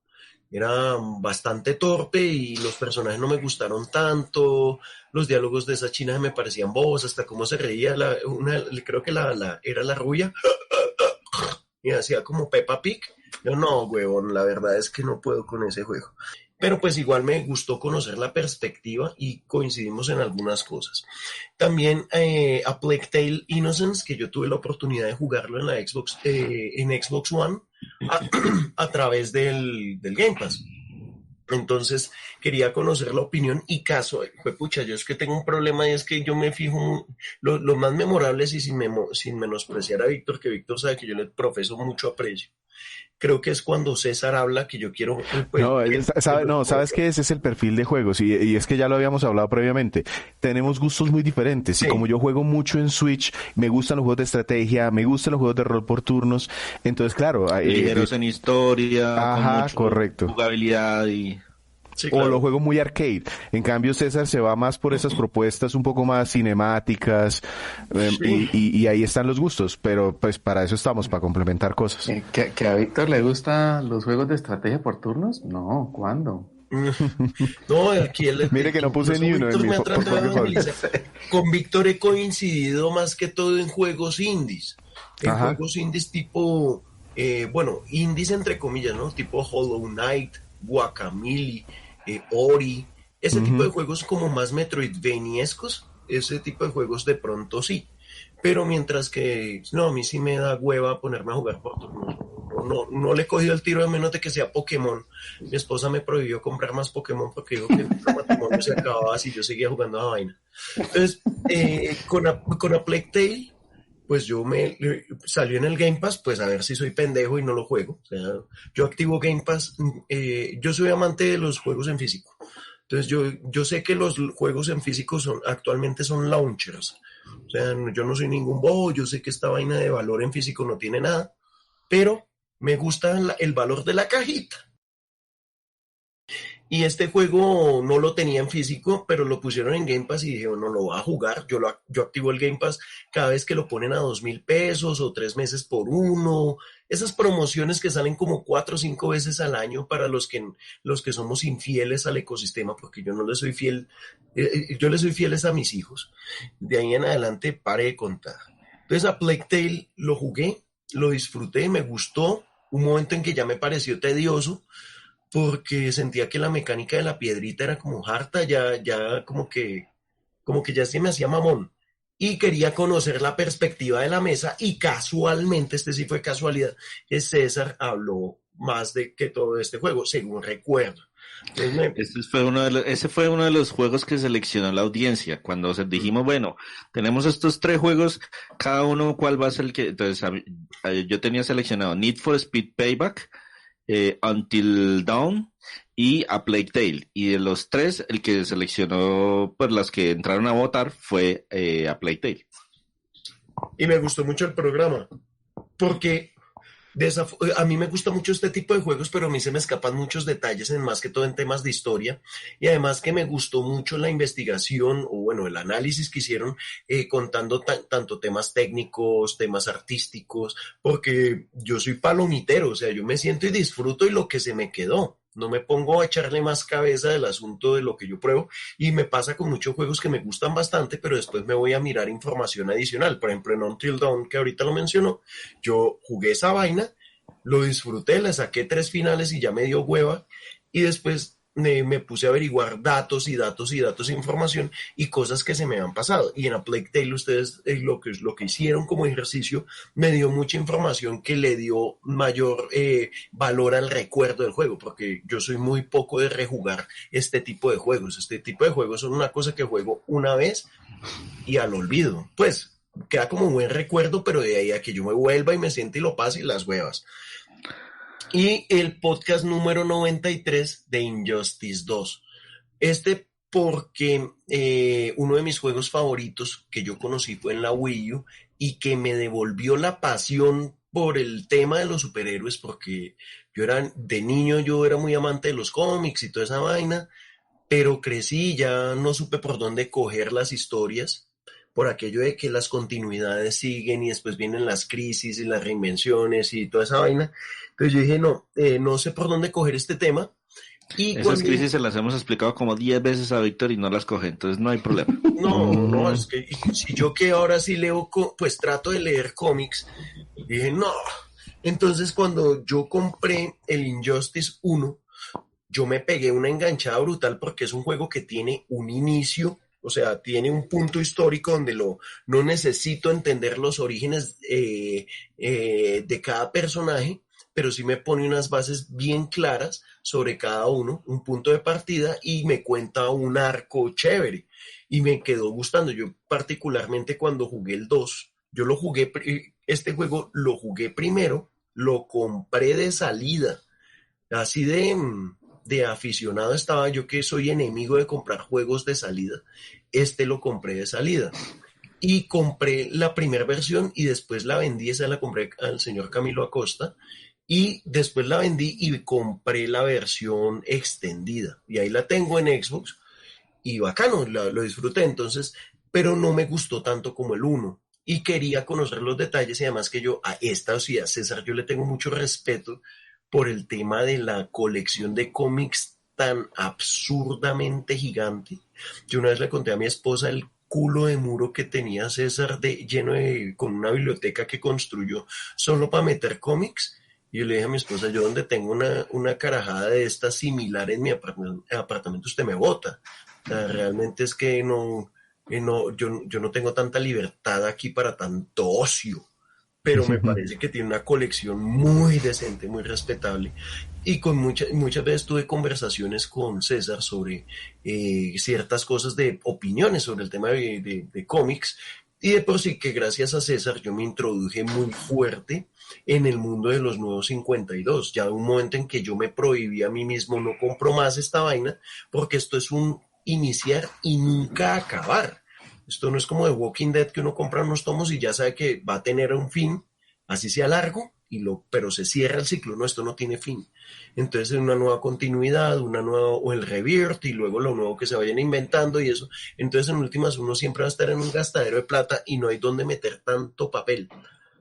D: Era bastante torpe y los personajes no me gustaron tanto, los diálogos de esa china me parecían bobos, hasta cómo se reía, creo que era la rubia, y hacía como Peppa Pig. Yo no, huevón, la verdad es que no puedo con ese juego. Pero pues igual me gustó conocer la perspectiva y coincidimos en algunas cosas. También a Plague Tale Innocence, que yo tuve la oportunidad de jugarlo en la Xbox One a través del Game Pass. Entonces quería conocer la opinión y caso, pucha, yo es que tengo un problema y es que yo me fijo lo más memorables, y sin menospreciar a Víctor, que Víctor sabe que yo le profeso mucho aprecio. Creo que es cuando César habla que yo quiero...
B: sabes que ese es el perfil de juegos y es que ya lo habíamos hablado previamente. Tenemos gustos muy diferentes, sí. Y como yo juego mucho en Switch, me gustan los juegos de estrategia, me gustan los juegos de rol por turnos, entonces claro...
A: ligeros en historia,
B: ajá,
A: con mucho
B: correcto.
A: Jugabilidad y...
B: Sí, claro. O los juegos muy arcade. En cambio, César se va más por esas propuestas un poco más cinemáticas, sí. y ahí están los gustos, pero pues para eso estamos, para complementar cosas.
E: ¿Que a Víctor le gustan los juegos de estrategia por turnos? No, ¿cuándo?
D: No, aquí
B: mire que no puse ni uno en mi
D: Con Víctor he coincidido más que todo en juegos indies. En juegos indies tipo, indies entre comillas, ¿no? Tipo Hollow Knight, Guacamelee, Ori, ese tipo de juegos como más Metroidvaniescos, ese tipo de juegos de pronto sí, pero mientras que a mí sí me da hueva ponerme a jugar por turnos. No le he cogido el tiro, a menos de que sea Pokémon. Mi esposa me prohibió comprar más Pokémon porque dijo que el matrimonio se acababa si yo seguía jugando a la vaina. Entonces, con a Plague Tale, pues salió en el Game Pass, pues a ver si soy pendejo y no lo juego. O sea, yo activo Game Pass, yo soy amante de los juegos en físico. Entonces yo sé que los juegos en físico actualmente son launchers. O sea, yo no soy ningún bobo, yo sé que esta vaina de valor en físico no tiene nada, pero me gusta el valor de la cajita. Y este juego no lo tenía en físico, pero lo pusieron en Game Pass y dije, bueno, lo voy a jugar. Yo activo el Game Pass cada vez que lo ponen a 2.000 pesos o 3 meses por uno. Esas promociones que salen como 4 o 5 veces al año para los que somos infieles al ecosistema, porque yo no le soy fiel, yo le soy fieles a mis hijos. De ahí en adelante paré de contar. Entonces a Plague Tale lo jugué, lo disfruté, me gustó. Un momento en que ya me pareció tedioso, porque sentía que la mecánica de la piedrita era como harta, ya como que ya se me hacía mamón. Y quería conocer la perspectiva de la mesa y casualmente, este sí fue casualidad, que César habló más de que todo este juego, según recuerdo.
A: Ese fue uno de los juegos que seleccionó la audiencia. Cuando dijimos, bueno, tenemos estos 3 juegos, cada uno cuál va a ser el que... Entonces yo tenía seleccionado Need for Speed Payback, Until Dawn y A Plague Tale, y de los 3 el que seleccionó, pues las que entraron a votar fue A Plague Tale.
D: Y me gustó mucho el programa porque a mí me gusta mucho este tipo de juegos, pero a mí se me escapan muchos detalles, más que todo en temas de historia, y además que me gustó mucho la investigación, o bueno, el análisis que hicieron, contando tanto temas técnicos, temas artísticos, porque yo soy palomitero, o sea, yo me siento y disfruto y lo que se me quedó. No me pongo a echarle más cabeza del asunto de lo que yo pruebo, y me pasa con muchos juegos que me gustan bastante, pero después me voy a mirar información adicional. Por ejemplo, en Until Dawn, que ahorita lo mencionó, yo jugué esa vaina, lo disfruté, le saqué 3 finales y ya me dio hueva, y después me puse a averiguar datos y datos y datos de información y cosas que se me han pasado. Y en A Plague Tale ustedes lo que hicieron como ejercicio me dio mucha información que le dio mayor valor al recuerdo del juego, porque yo soy muy poco de rejugar este tipo de juegos. Este tipo de juegos son una cosa que juego una vez y al olvido. Pues queda como un buen recuerdo, pero de ahí a que yo me vuelva y me siente y lo pase y las huevas. Y el podcast número 93 de Injustice 2. Porque uno de mis juegos favoritos que yo conocí fue en la Wii U y que me devolvió la pasión por el tema de los superhéroes, porque de niño yo era muy amante de los cómics y toda esa vaina, pero crecí y ya no supe por dónde coger las historias, por aquello de que las continuidades siguen y después vienen las crisis y las reinvenciones y toda esa vaina. Entonces yo dije, no sé por dónde coger este tema. Y
A: esas crisis se las hemos explicado como 10 veces a Víctor y no las coge, entonces no hay problema.
D: No, es que si yo que ahora sí leo, pues trato de leer cómics, dije, no. Entonces cuando yo compré el Injustice 1, yo me pegué una enganchada brutal porque es un juego que tiene un inicio, o sea, tiene un punto histórico donde no necesito entender los orígenes de cada personaje, pero sí me pone unas bases bien claras sobre cada uno, un punto de partida, y me cuenta un arco chévere. Y me quedó gustando. Yo particularmente cuando jugué el 2, este juego lo jugué primero, lo compré de salida, así de aficionado estaba yo, que soy enemigo de comprar juegos de salida. Lo compré de salida. Y compré la primera versión y después la vendí, esa la compré al señor Camilo Acosta, y después la vendí y compré la versión extendida. Y ahí la tengo en Xbox y bacano, lo disfruté entonces, pero no me gustó tanto como el 1. Y quería conocer los detalles, y además que yo a César, yo le tengo mucho respeto por el tema de la colección de cómics tan absurdamente gigante. Yo una vez le conté a mi esposa el culo de muro que tenía César con una biblioteca que construyó solo para meter cómics. Y yo le dije a mi esposa, yo donde tengo una carajada de estas similar en mi apartamento, usted me bota. O sea, realmente es que yo no tengo tanta libertad aquí para tanto ocio, pero me parece que tiene una colección muy decente, muy respetable. Y muchas veces tuve conversaciones con César sobre ciertas cosas, de opiniones sobre el tema de cómics, y de por sí que gracias a César yo me introduje muy fuerte en el mundo de los nuevos 52. Ya un momento en que yo me prohibí a mí mismo, no compro más esta vaina, porque esto es un iniciar y nunca acabar. Esto no es como de Walking Dead, que uno compra unos tomos y ya sabe que va a tener un fin, así sea largo, pero se cierra el ciclo, no, esto no tiene fin. Entonces es una nueva continuidad, o el Rebirth, y luego lo nuevo que se vayan inventando y eso. Entonces en últimas uno siempre va a estar en un gastadero de plata y no hay donde meter tanto papel.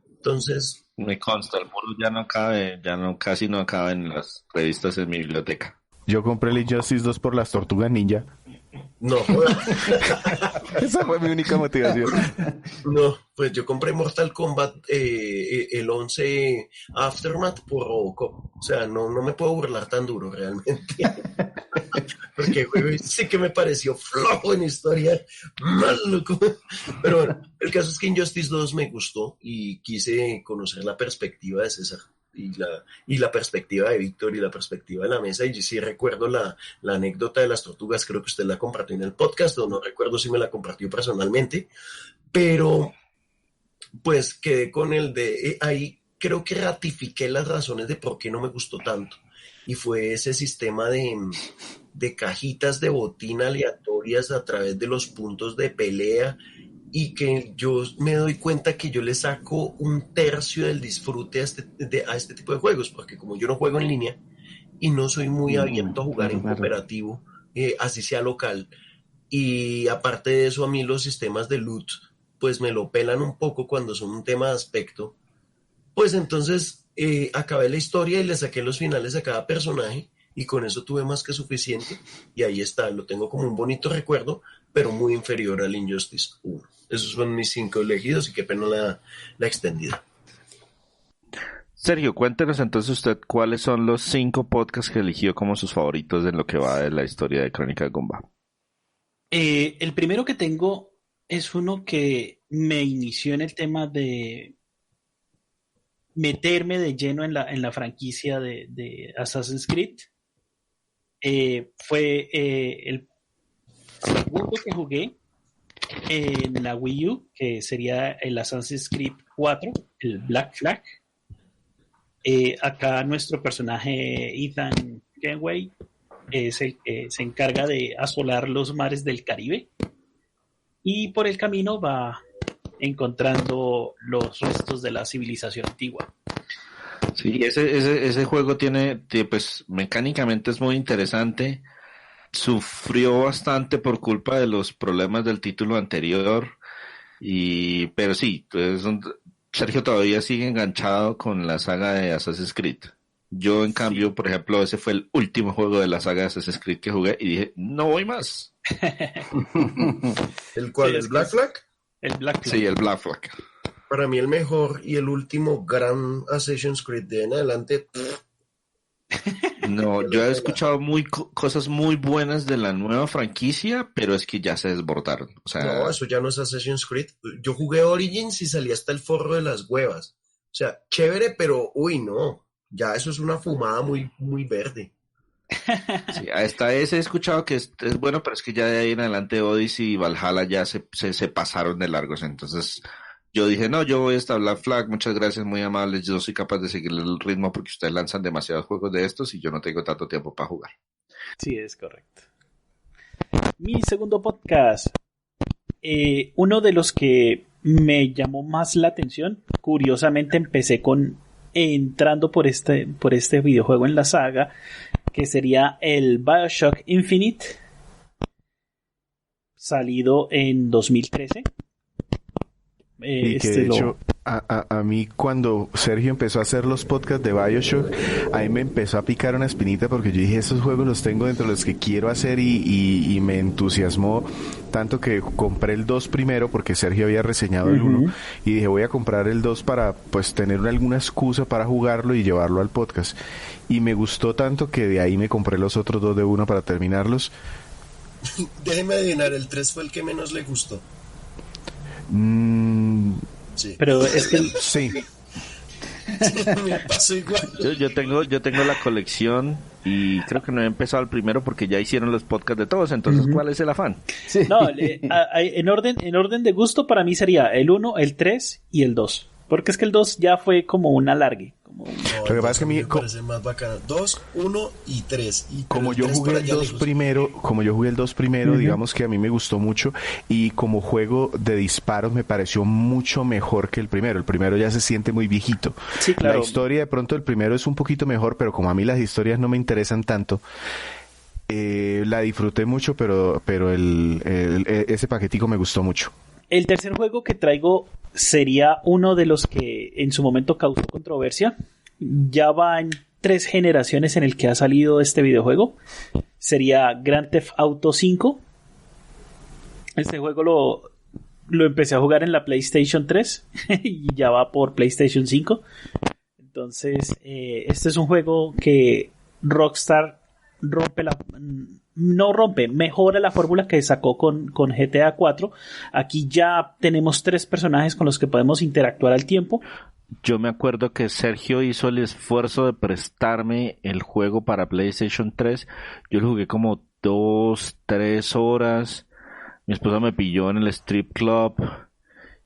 D: Entonces...
A: Me consta, el muro ya no cabe, casi no cabe en las revistas en mi biblioteca.
B: Yo compré el Injustice 2 por las Tortugas Ninja.
D: No.
B: Esa fue mi única motivación.
D: No, pues yo compré Mortal Kombat el 11 Aftermath por Robocop. O sea, no me puedo burlar tan duro realmente. Porque güey, sí que me pareció flojo en historia. Maluco. Pero bueno, el caso es que Injustice 2 me gustó y quise conocer la perspectiva de César. Y la perspectiva de Víctor y la perspectiva de la mesa, y sí recuerdo la anécdota de las tortugas, creo que usted la compartió en el podcast, o no recuerdo si me la compartió personalmente, pero pues quedé con el de ahí, creo que ratifiqué las razones de por qué no me gustó tanto, y fue ese sistema de cajitas de botín aleatorias a través de los puntos de pelea, y que yo me doy cuenta que yo le saco un tercio del disfrute a este tipo de juegos, porque como yo no juego en línea y no soy muy abierto a jugar en cooperativo, así sea local, y aparte de eso a mí los sistemas de loot pues me lo pelan un poco cuando son un tema de aspecto, pues entonces acabé la historia y le saqué los finales a cada personaje, y con eso tuve más que suficiente, y ahí está, lo tengo como un bonito recuerdo, pero muy inferior al Injustice 1. Esos son mis 5 elegidos, y qué pena la extendida.
A: Sergio, cuéntenos entonces usted cuáles son los 5 podcasts que eligió como sus favoritos en lo que va de la historia de Crónicas Gumba.
C: El primero que tengo es uno que me inició en el tema de meterme de lleno en la franquicia de Assassin's Creed. Fue el segundo que jugué en la Wii U, que sería el Assassin's Creed 4, el Black Flag. Acá nuestro personaje Ethan Kenway es el que se encarga de asolar los mares del Caribe, y por el camino va encontrando los restos de la civilización antigua.
A: Sí, ese juego tiene, pues mecánicamente es muy interesante. Sufrió bastante por culpa de los problemas del título anterior, pero sí, Sergio todavía sigue enganchado con la saga de Assassin's Creed. Yo, en cambio, por ejemplo, ese fue el último juego de la saga de Assassin's Creed que jugué y dije, no voy más.
D: ¿El cuál? ¿El Black Flag?
C: El Black Flag.
A: Sí, el Black Flag.
D: Para mí el mejor y el último gran Assassin's Creed de en adelante.
A: No, yo he escuchado cosas muy buenas de la nueva franquicia, pero es que ya se desbordaron. O sea,
D: no, eso ya no es Assassin's Creed. Yo jugué Origins y salí hasta el forro de las huevas. O sea, chévere, pero uy, no. Ya eso es una fumada muy, muy verde.
A: Sí, hasta ese he escuchado que es bueno, pero es que ya de ahí en adelante Odyssey y Valhalla ya se pasaron de largos. Entonces yo dije, no, yo voy a estar Black Flag, muchas gracias, muy amables, yo soy capaz de seguir el ritmo porque ustedes lanzan demasiados juegos de estos y yo no tengo tanto tiempo para jugar.
C: Sí, es correcto. Mi segundo podcast, uno de los que me llamó más la atención, curiosamente empecé entrando por este videojuego en la saga, que sería el BioShock Infinite, salido en 2013.
B: Y que de hecho, a mí cuando Sergio empezó a hacer los podcasts de BioShock, a mí me empezó a picar una espinita porque yo dije, esos juegos los tengo dentro de los que quiero hacer, y me entusiasmó tanto que compré el 2 primero porque Sergio había reseñado el 1, y dije, voy a comprar el 2 para pues tener alguna excusa para jugarlo y llevarlo al podcast. Y me gustó tanto que de ahí me compré los otros 2 de 1 para terminarlos.
D: Déjeme adivinar, el 3 fue el que menos le gustó.
C: Sí. Pero es que
B: sí.
D: Me pasó igual.
A: Yo tengo la colección y creo que no he empezado el primero porque ya hicieron los podcasts de todos, entonces ¿cuál es el afán?
C: Sí. No, en orden de gusto para mí sería el 1, el 3 y el 2. Porque es que el 2 ya fue como un alargue.
D: No,
B: lo que pasa es que a mí
D: me parece más bacana. 2, 1 y 3.
B: Como yo jugué el 2 primero, digamos que a mí me gustó mucho, y como juego de disparos me pareció mucho mejor que el primero. El primero ya se siente muy viejito.
C: Sí, claro.
B: La historia de pronto del primero es un poquito mejor, pero como a mí las historias no me interesan tanto, la disfruté mucho, pero ese paquetico me gustó mucho.
C: El tercer juego que traigo sería uno de los que en su momento causó controversia. Ya va en 3 generaciones en el que ha salido este videojuego. Sería Grand Theft Auto 5. Este juego lo empecé a jugar en la PlayStation 3 y ya va por PlayStation 5. Entonces, este es un juego que Rockstar mejora la fórmula que sacó con GTA 4. Aquí ya tenemos 3 personajes con los que podemos interactuar al tiempo.
A: Yo me acuerdo que Sergio hizo el esfuerzo de prestarme el juego para PlayStation 3. Yo lo jugué como 2-3 horas. Mi esposa me pilló en el strip club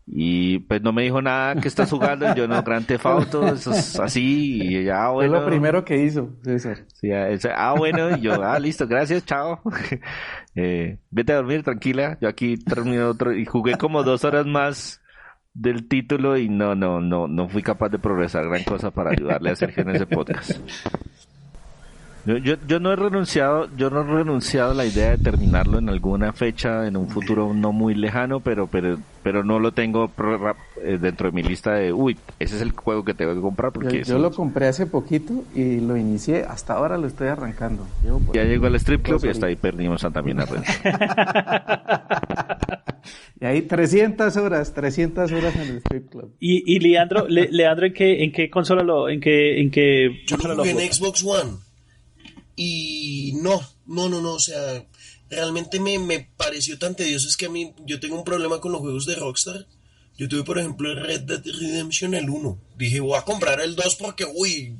A: y pues no me dijo nada. ¿Qué estás jugando? Y yo, no, Grand Theft Auto, eso es así. Y ella, bueno.
E: Es lo primero que hizo, César.
A: Sí, bueno. Y yo, listo, gracias, chao. Vete a dormir, tranquila. Yo aquí terminé otro y jugué como 2 horas más del título y no fui capaz de progresar gran cosa para ayudarle a Sergio en ese podcast. Yo no he renunciado a la idea de terminarlo en alguna fecha, en un futuro no muy lejano, pero no lo tengo dentro de mi lista de, ese es el juego que tengo que comprar. Porque
E: yo lo compré hace poquito y lo inicié, hasta ahora lo estoy arrancando.
A: Ya llegó al strip club y hasta ahí perdimos también a Renzo.
E: Y ahí 300 horas en el strip club.
C: Y Leandro, ¿en qué consola
D: Yo lo jugué en Xbox One. Y no, o sea, realmente me pareció tan tedioso. Es que a mí, yo tengo un problema con los juegos de Rockstar. Yo tuve, por ejemplo, el Red Dead Redemption el 1. Dije, voy a comprar el 2 porque,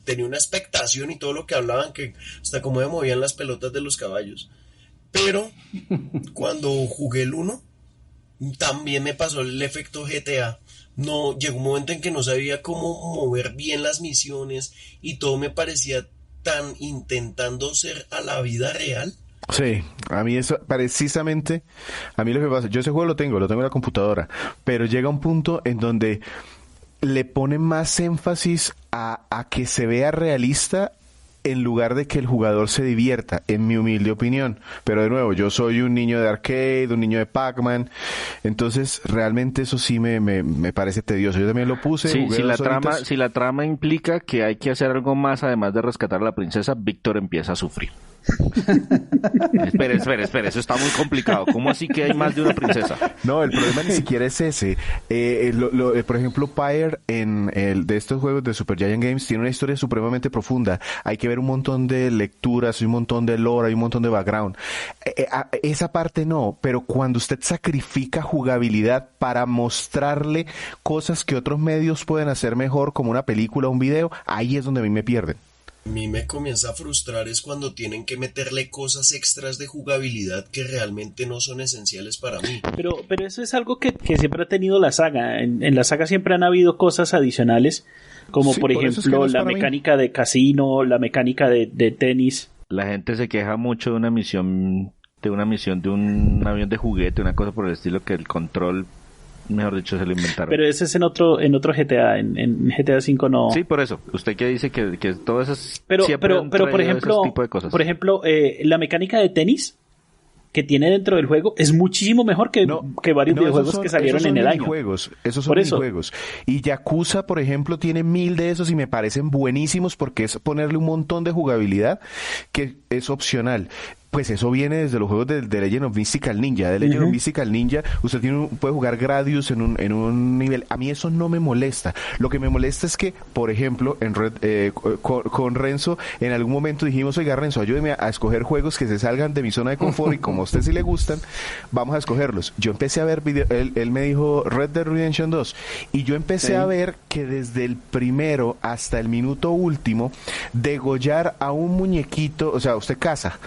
D: tenía una expectación y todo lo que hablaban, que hasta cómo me movían las pelotas de los caballos. Pero, cuando jugué el 1, también me pasó el efecto GTA. No, llegó un momento en que no sabía cómo mover bien las misiones y todo me parecía tan intentando ser a la vida real.
B: Sí, a mí eso, precisamente, a mí lo que pasa, yo ese juego lo tengo en la computadora, pero llega un punto en donde le ponen más énfasis a que se vea realista en lugar de que el jugador se divierta, en mi humilde opinión. Pero de nuevo, yo soy un niño de arcade, un niño de Pac-Man, entonces realmente eso sí me parece tedioso. Yo también lo puse.
A: Sí, si la trama implica que hay que hacer algo más además de rescatar a la princesa, Víctor empieza a sufrir. Espera, eso está muy complicado. ¿Cómo así que hay más de una princesa?
B: No, el problema ni siquiera es ese. Por ejemplo, Pyre de estos juegos de Supergiant Games tiene una historia supremamente profunda. Hay que ver un montón de lecturas, un montón de lore, hay un montón de background. Esa parte no, pero cuando usted sacrifica jugabilidad para mostrarle cosas que otros medios pueden hacer mejor, como una película o un video, ahí es donde a mí me pierden.
D: A mí me comienza a frustrar es cuando tienen que meterle cosas extras de jugabilidad que realmente no son esenciales para mí.
C: Pero eso es algo que siempre ha tenido la saga. En la saga siempre han habido cosas adicionales, como sí, por ejemplo la mecánica de casino, la mecánica de tenis.
A: La gente se queja mucho de una misión de un avión de juguete, una cosa por el estilo, que el control, mejor dicho, se lo inventaron.
C: Pero ese es en otro GTA, en GTA 5 no.
A: Sí, por eso. Usted que dice que todo eso es
C: pero por ejemplo, la mecánica de tenis que tiene dentro del juego es muchísimo mejor que varios videojuegos que salieron en el año.
B: Esos son minijuegos. Y Yakuza, por ejemplo, tiene 1000 de esos y me parecen buenísimos porque es ponerle un montón de jugabilidad que es opcional. Pues eso viene desde los juegos de Legend of Mystical Ninja. De Legend of Mystical Ninja, usted puede jugar Gradius en un nivel. A mí eso no me molesta. Lo que me molesta es que, por ejemplo, con Renzo, en algún momento dijimos, oiga, Renzo, ayúdeme a escoger juegos que se salgan de mi zona de confort y como a usted sí le gustan, vamos a escogerlos. Yo empecé a ver él me dijo Red Dead Redemption 2 y yo empecé a ver que desde el primero hasta el minuto último, degollar a un muñequito, o sea, usted caza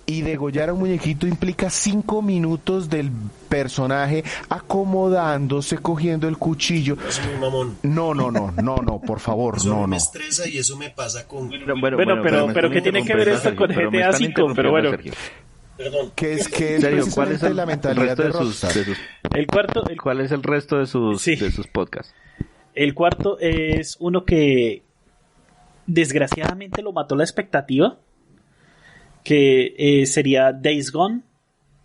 B: Y degollar a un muñequito implica 5 minutos del personaje acomodándose, cogiendo el cuchillo.
D: Es muy mamón.
B: No, por favor,
D: Eso
B: no.
D: me estresa y eso me pasa con...
C: Pero ¿qué tiene que ver esto con GTA V? Pero bueno.
D: Perdón.
B: ¿Qué es
A: Sergio, ¿cuál es
B: precisamente la mentalidad de Rockstar?
C: ¿Cuál
A: es el resto de sus podcasts?
C: El cuarto es uno que desgraciadamente lo mató la expectativa, que sería Days Gone.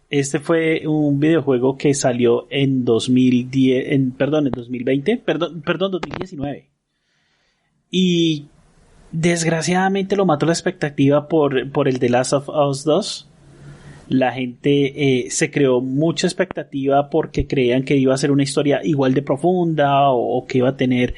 C: Este fue un videojuego que salió en 2019. Y desgraciadamente lo mató la expectativa por el The Last of Us 2. La gente se creó mucha expectativa porque creían que iba a ser una historia igual de profunda o que iba a tener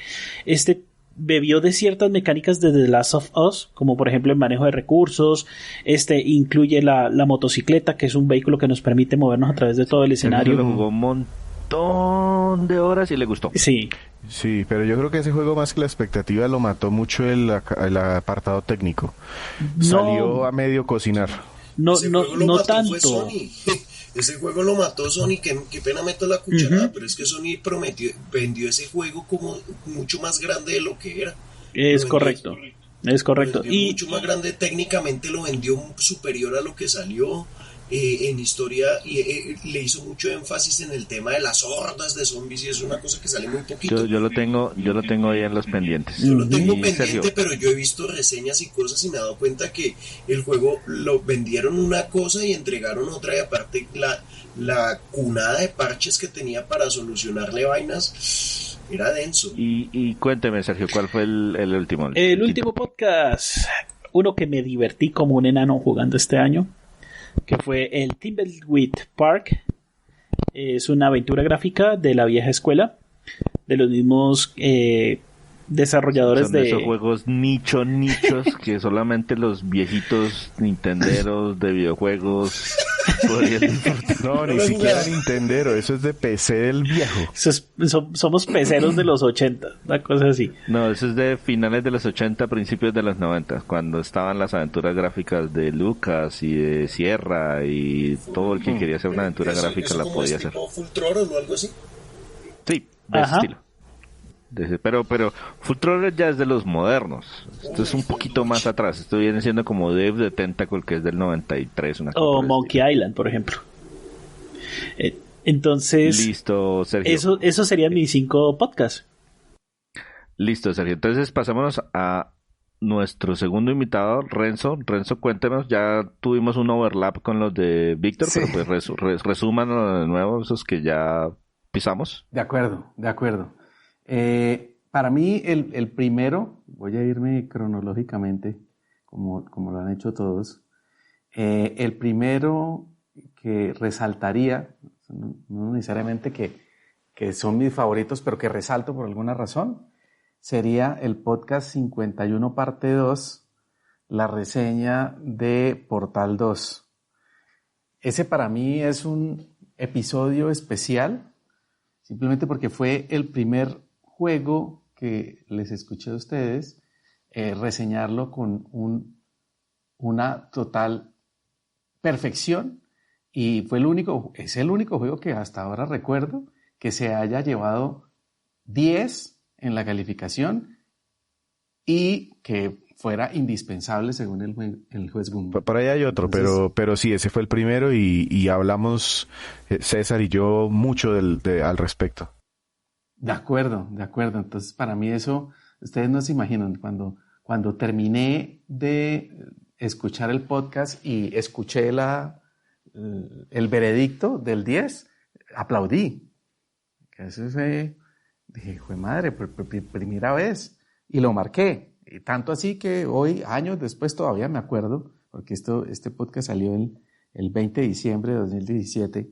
C: bebió de ciertas mecánicas de The Last of Us, como por ejemplo el manejo de recursos. Incluye la motocicleta, que es un vehículo que nos permite movernos a través de todo el escenario.
A: Lo jugó un montón de horas y le gustó.
C: Sí,
B: pero yo creo que ese juego, más que la expectativa, lo mató mucho el apartado técnico.
C: No.
B: Salió a medio cocinar.
C: No tanto.
D: Ese juego lo mató Sony, qué pena meto la cucharada, pero es que Sony vendió ese juego como mucho más grande de lo que era.
C: Es correcto.
D: Y mucho más grande técnicamente, lo vendió superior a lo que salió en historia, y le hizo mucho énfasis en el tema de las hordas de zombies, y es una cosa que sale muy poquito.
A: Yo lo tengo ahí en los pendientes.
D: Yo lo tengo pendiente,
A: Sergio,
D: pero yo he visto reseñas y cosas y me he dado cuenta que el juego lo vendieron una cosa y entregaron otra, y aparte la cunada de parches que tenía para solucionarle vainas era denso.
A: Y cuénteme, Sergio, ¿cuál fue el último?
C: El último podcast, uno que me divertí como un enano jugando este año, que fue el Thimbleweed Park. Es una aventura gráfica de la vieja escuela, de los mismos desarrolladores
A: son esos juegos nichos que solamente los viejitos nintenderos de videojuegos podrían disfrutar.
B: No, ni siquiera nintendero, eso es de PC del viejo.
C: Somos peceros de los 80, una cosa así.
A: No, eso es de finales de los 80, principios de los 90, cuando estaban las aventuras gráficas de Lucas y de Sierra, y todo el que quería hacer una aventura gráfica la podía hacer.
D: ¿Full Throttle o algo así?
A: Sí, de ese estilo. Pero Full Throttle ya es de los modernos. Esto es un poquito más atrás. Esto viene siendo como Dave the Tentacle, que es del 93.
C: O Monkey Island, por ejemplo. Entonces,
A: listo, Sergio.
C: Eso serían mis 5 podcasts.
A: Listo, Sergio. Entonces pasámonos a nuestro segundo invitado, Renzo. Renzo, cuéntenos. Ya tuvimos un overlap con los de Víctor,
E: sí,
A: pero pues resúmanos de nuevo esos que ya pisamos.
E: De acuerdo. Para mí el primero, voy a irme cronológicamente, como lo han hecho todos. El primero que resaltaría, no necesariamente que son mis favoritos, pero que resalto por alguna razón, sería el podcast 51 parte 2, la reseña de Portal 2. Ese para mí es un episodio especial, simplemente porque fue el primer juego que les escuché a ustedes reseñarlo con una total perfección, y es el único juego que hasta ahora recuerdo que se haya llevado 10 en la calificación y que fuera indispensable según el juez Gumbo.
B: Por ahí hay otro. Entonces, pero sí, ese fue el primero, y hablamos César y yo mucho al respecto.
E: De acuerdo. Entonces, para mí eso, ustedes no se imaginan, cuando terminé de escuchar el podcast y escuché el veredicto del 10, aplaudí. Eso fue, dije, jue madre, primera vez. Y lo marqué. Y tanto así que hoy, años después, todavía me acuerdo, porque este podcast salió el 20 de diciembre de 2017.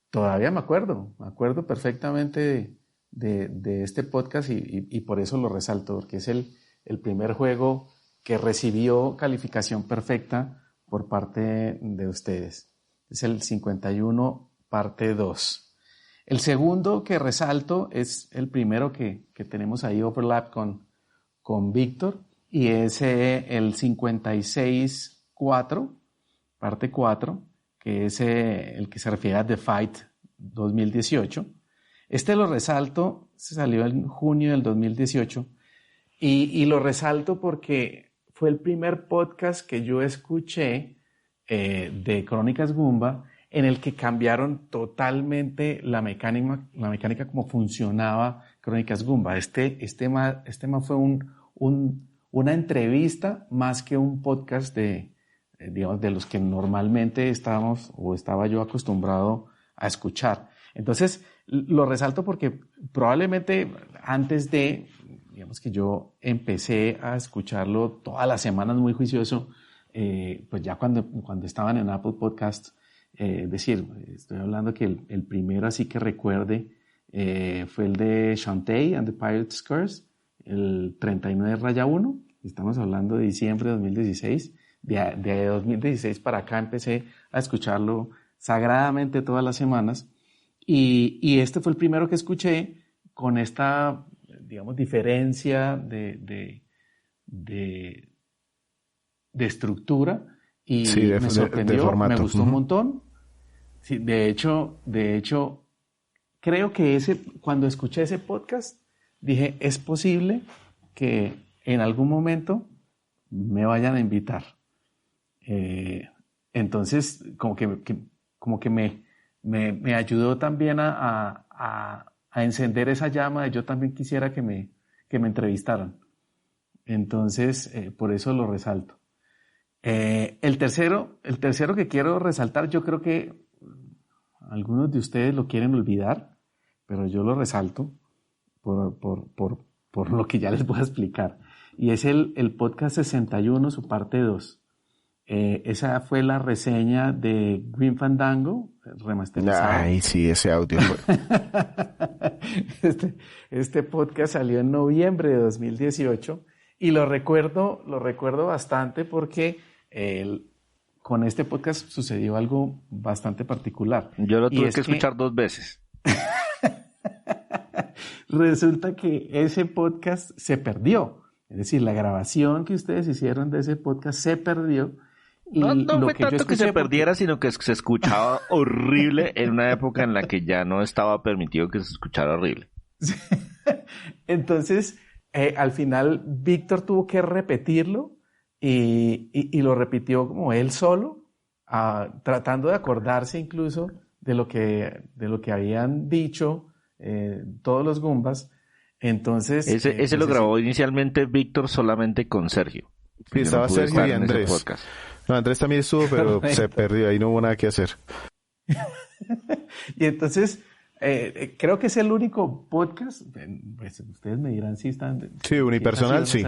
E: Todavía me acuerdo perfectamente de este podcast, y por eso lo resalto, porque es el primer juego que recibió calificación perfecta por parte de ustedes. Es el 51 parte 2. El segundo que resalto es el primero que tenemos ahí overlap con Víctor, y es el 56 4, parte 4, que es el que se refiere a The Fight 2018. Lo resalto, se salió en junio del 2018, y lo resalto porque fue el primer podcast que yo escuché de Crónicas Goomba, en el que cambiaron totalmente la mecánica como funcionaba Crónicas Goomba. Este tema fue una entrevista más que un podcast digamos, de los que normalmente estaba yo acostumbrado a escuchar. Entonces, lo resalto porque probablemente antes digamos que yo empecé a escucharlo todas las semanas muy juicioso, pues ya cuando estaban en Apple Podcasts, estoy hablando que el primero así que recuerde fue el de Shantae and the Pirate's Curse, el 39-1, estamos hablando de diciembre de 2016, de 2016 para acá empecé a escucharlo sagradamente todas las semanas, y este fue el primero que escuché con esta, digamos, diferencia de estructura, y
B: sí,
E: me sorprendió,
B: de formato.
E: Me gustó un montón. Sí, de hecho, creo que cuando escuché ese podcast, dije, es posible que en algún momento me vayan a invitar. Entonces, como que me ayudó también a encender esa llama de yo también quisiera que me entrevistaran. Entonces, por eso lo resalto. El tercero que quiero resaltar, yo creo que algunos de ustedes lo quieren olvidar, pero yo lo resalto por lo que ya les voy a explicar. Y es el podcast 61, su parte 2. Esa fue la reseña de Grim Fandango, remasterizada.
B: Ay, sí, ese audio fue.
E: Este podcast salió en noviembre de 2018 y lo recuerdo bastante porque con este podcast sucedió algo bastante particular.
A: Yo lo tuve que escuchar 2 veces.
E: Resulta que ese podcast se perdió. Es decir, la grabación que ustedes hicieron de ese podcast se perdió. Y
A: no
E: lo
A: fue tanto que se perdiera, sino que se escuchaba horrible en una época en la que ya no estaba permitido que se escuchara horrible.
E: Entonces, al final, Víctor tuvo que repetirlo y lo repitió como él solo, tratando de acordarse incluso de lo que habían dicho todos los Goombas. Entonces,
A: ese lo grabó inicialmente Víctor solamente con Sergio.
B: Sí, estaba Sergio y Andrés. No, Andrés también estuvo, pero se perdió, ahí no hubo nada que hacer.
E: Y entonces, creo que es el único podcast, pues ustedes me dirán si están...
B: Sí, unipersonal, sí.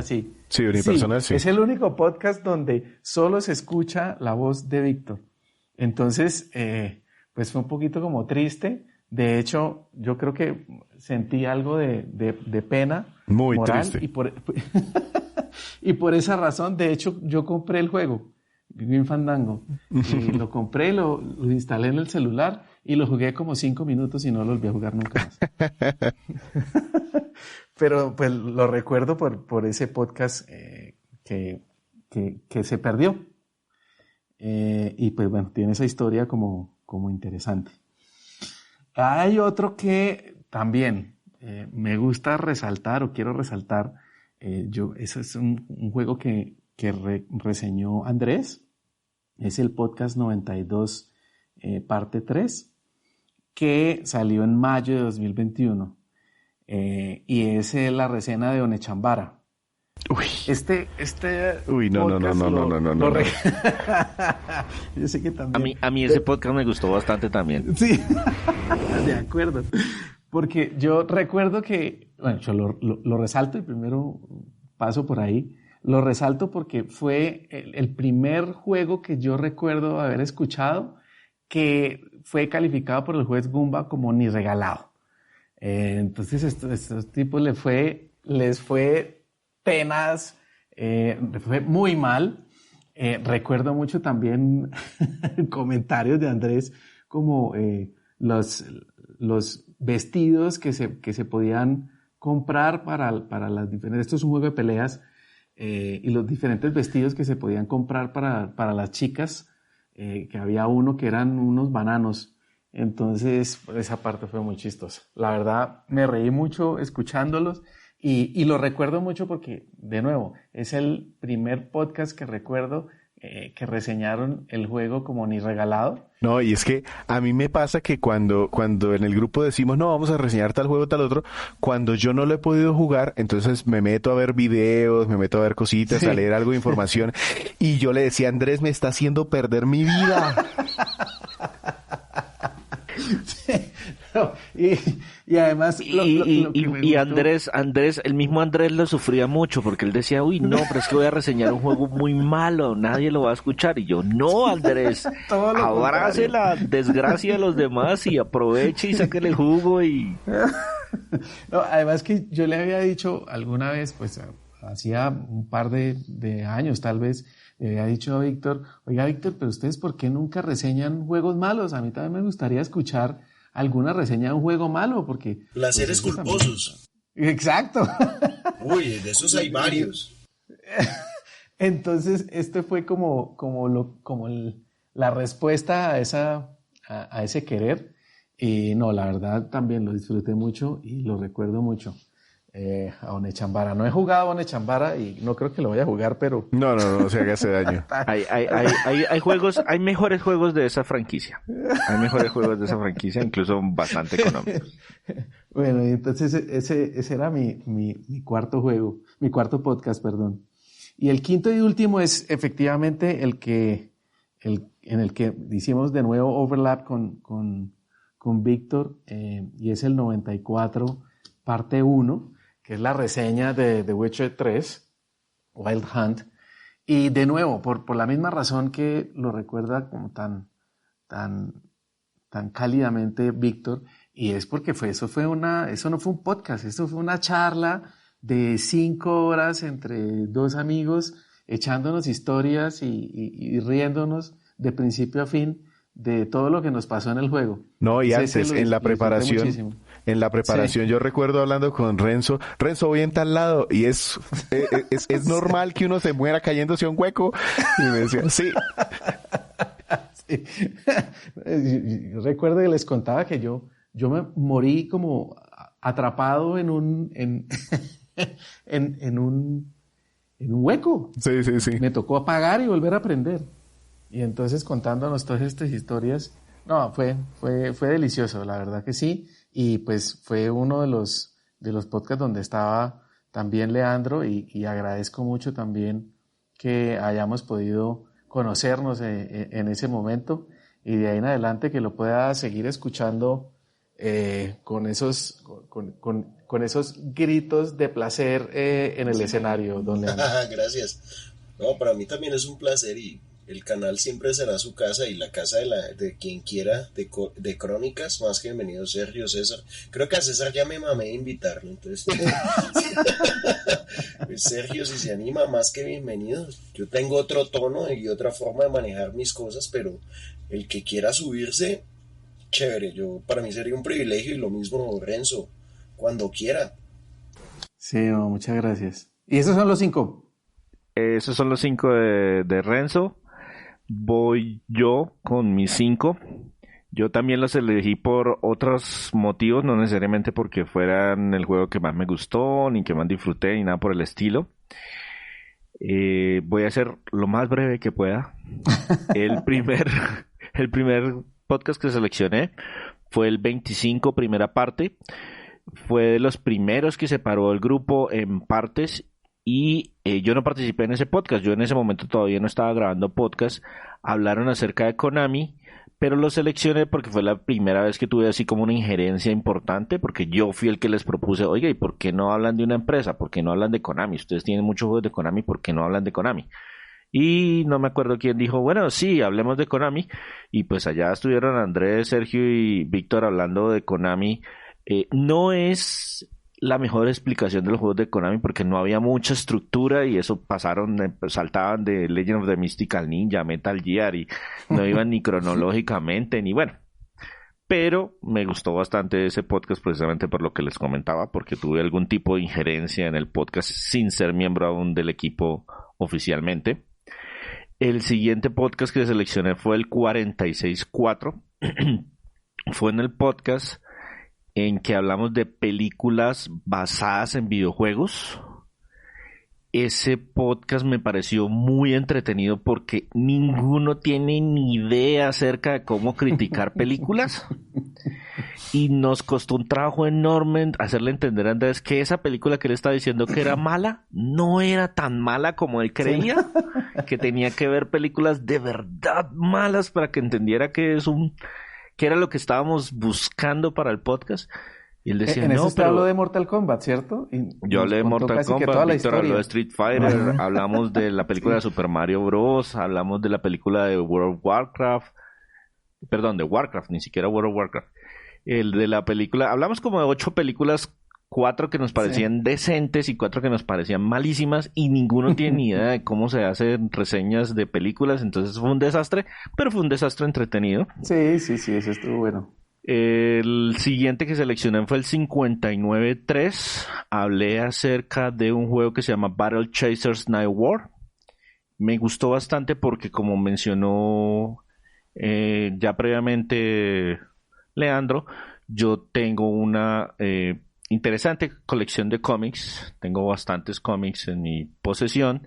B: Sí, unipersonal, sí.
E: Es el único podcast donde solo se escucha la voz de Víctor. Entonces, pues fue un poquito como triste. De hecho, yo creo que sentí algo de pena
B: muy
E: moral.
B: Triste.
E: Y por esa razón, de hecho, yo compré el juego, Grim Fandango. Y lo compré, lo instalé en el celular y lo jugué como 5 minutos y no lo volví a jugar nunca más. Pero pues lo recuerdo por ese podcast que se perdió. Y pues bueno, tiene esa historia como interesante. Hay otro que también me gusta resaltar o quiero resaltar. Ese es un juego que reseñó Andrés. Es el podcast 92, parte 3, que salió en mayo de 2021. Y es la reseña de Onechambara.
B: Uy.
E: Uy,
B: no.
E: Yo sé que también.
A: A mí ese podcast me gustó bastante también.
E: Sí, de acuerdo. Porque yo recuerdo que, bueno, yo lo resalto y primero paso por ahí. Lo resalto porque fue el primer juego que yo recuerdo haber escuchado que fue calificado por el juez Goomba como ni regalado. Entonces estos tipos les fue tenaz, fue muy mal. Recuerdo mucho también comentarios de Andrés como los vestidos que se podían comprar para las diferentes... Esto es un juego de peleas y los diferentes vestidos que se podían comprar para las chicas, que había uno que eran unos bananos. Entonces, esa parte fue muy chistosa. La verdad, me reí mucho escuchándolos y lo recuerdo mucho porque, de nuevo, es el primer podcast que recuerdo que reseñaron el juego como ni regalado.
B: No, y es que a mí me pasa que cuando en el grupo decimos, no, vamos a reseñar tal juego, tal otro, cuando yo no lo he podido jugar, entonces me meto a ver videos, me meto a ver cositas, a leer algo de información, y yo le decía, Andrés, me está haciendo perder mi vida.
E: No, y además
A: y Andrés, el mismo Andrés lo sufría mucho porque él decía, uy, no, pero es que voy a reseñar un juego muy malo, nadie lo va a escuchar. Y yo, no, Andrés, abrace la desgracia de los demás y aproveche y sáquele jugo y...
E: No, además que yo le había dicho alguna vez, pues hacía un par de años tal vez, le había dicho a Víctor, oiga Víctor, pero ustedes ¿por qué nunca reseñan juegos malos? A mí también me gustaría escuchar alguna reseña de un juego malo, porque...
D: Placeres
E: pues,
D: culposos.
E: También... Exacto.
D: Uy, de esos hay varios.
E: Entonces, este fue la respuesta a ese querer. Y no, la verdad también lo disfruté mucho y lo recuerdo mucho. A Onechambara. No he jugado a Onechambara y no creo que lo vaya a jugar, pero...
B: No se haga ese daño.
A: Hay juegos, hay mejores juegos de esa franquicia. Hay mejores juegos de esa franquicia, incluso bastante económicos.
E: Bueno, y entonces ese era mi cuarto juego, mi cuarto podcast, perdón. Y el quinto y último es efectivamente en el que hicimos de nuevo overlap con Víctor, y es el 94, parte 1, que es la reseña de The Witcher 3, Wild Hunt. Y de nuevo, por la misma razón que lo recuerda como tan cálidamente Víctor, y es porque eso no fue un podcast, eso fue una charla de 5 horas entre dos amigos, echándonos historias y riéndonos de principio a fin de todo lo que nos pasó en el juego.
B: No, y antes, en la preparación, sí. Yo recuerdo hablando con Renzo, voy en tal lado, y es normal que uno se muera cayéndose a un hueco, y me decía, sí.
E: Sí. Yo recuerdo que les contaba que yo me morí como atrapado en un hueco.
B: Sí.
E: Me tocó apagar y volver a prender. Y entonces contándonos todas estas historias, no, fue delicioso, la verdad que sí. Y pues fue uno de los podcasts donde estaba también Leandro, y agradezco mucho también que hayamos podido conocernos en ese momento, y de ahí en adelante que lo pueda seguir escuchando con esos gritos de placer en el escenario, don Leandro.
D: Gracias. No, para mí también es un placer, y el canal siempre será su casa y la casa de quien quiera de Crónicas. Más que bienvenido, Sergio, César. Creo que a César ya me mamé de invitarlo, entonces pues Sergio, si se anima, más que bienvenido. Yo tengo otro tono y otra forma de manejar mis cosas, pero el que quiera subirse, chévere. Para mí sería un privilegio, y lo mismo Renzo, cuando quiera.
E: Sí, no, muchas gracias. ¿Y esos son los 5?
A: Esos son los 5 de Renzo. Voy yo con mis 5. Yo también los elegí por otros motivos, no necesariamente porque fueran el juego que más me gustó, ni que más disfruté, ni nada por el estilo. Voy a ser lo más breve que pueda. El primer podcast que seleccioné fue el 25, primera parte. Fue de los primeros que separó el grupo en partes. Y yo no participé en ese podcast, yo en ese momento todavía no estaba grabando podcast. Hablaron acerca de Konami, pero lo seleccioné porque fue la primera vez que tuve así como una injerencia importante, porque yo fui el que les propuse, oiga, ¿y por qué no hablan de una empresa? ¿Por qué no hablan de Konami? Ustedes tienen muchos juegos de Konami, ¿por qué no hablan de Konami? Y no me acuerdo quién dijo, bueno, sí, hablemos de Konami. Y pues allá estuvieron Andrés, Sergio y Víctor hablando de Konami. No es la mejor explicación de los juegos de Konami porque no había mucha estructura, y eso saltaban de Legend of the Mystical Ninja, Metal Gear, y no iban ni cronológicamente, ni bueno. pero me gustó bastante ese podcast precisamente por lo que les comentaba, porque tuve algún tipo de injerencia en el podcast sin ser miembro aún del equipo oficialmente. El siguiente podcast que seleccioné fue el 464. Fue en el podcast en que hablamos de películas basadas en videojuegos. Ese podcast me pareció muy entretenido porque ninguno tiene ni idea acerca de cómo criticar películas. Y nos costó un trabajo enorme hacerle entender a Andrés que esa película que él estaba diciendo que era mala, no era tan mala como él creía. Sí. Que tenía que ver películas de verdad malas para que entendiera que era lo que estábamos buscando para el podcast. Y él decía,
E: en
A: no,
E: pero habló de Mortal Kombat, ¿cierto? Y
A: yo hablé de Mortal Kombat, Víctor habló de Street Fighter, hablamos de la película de Super Mario Bros, hablamos de la película de World of Warcraft, de Warcraft, ni siquiera World of Warcraft. El de la película, hablamos como de 8 películas, 4 que nos parecían decentes y 4 que nos parecían malísimas, y ninguno tiene ni idea de cómo se hacen reseñas de películas, entonces fue un desastre, pero fue un desastre entretenido.
E: Sí, eso estuvo bueno.
A: El siguiente que seleccioné fue el 59.3. Hablé acerca de un juego que se llama Battle Chasers Night War. Me gustó bastante porque, como mencionó ya previamente Leandro, yo tengo una interesante colección de cómics. Tengo bastantes cómics en mi posesión.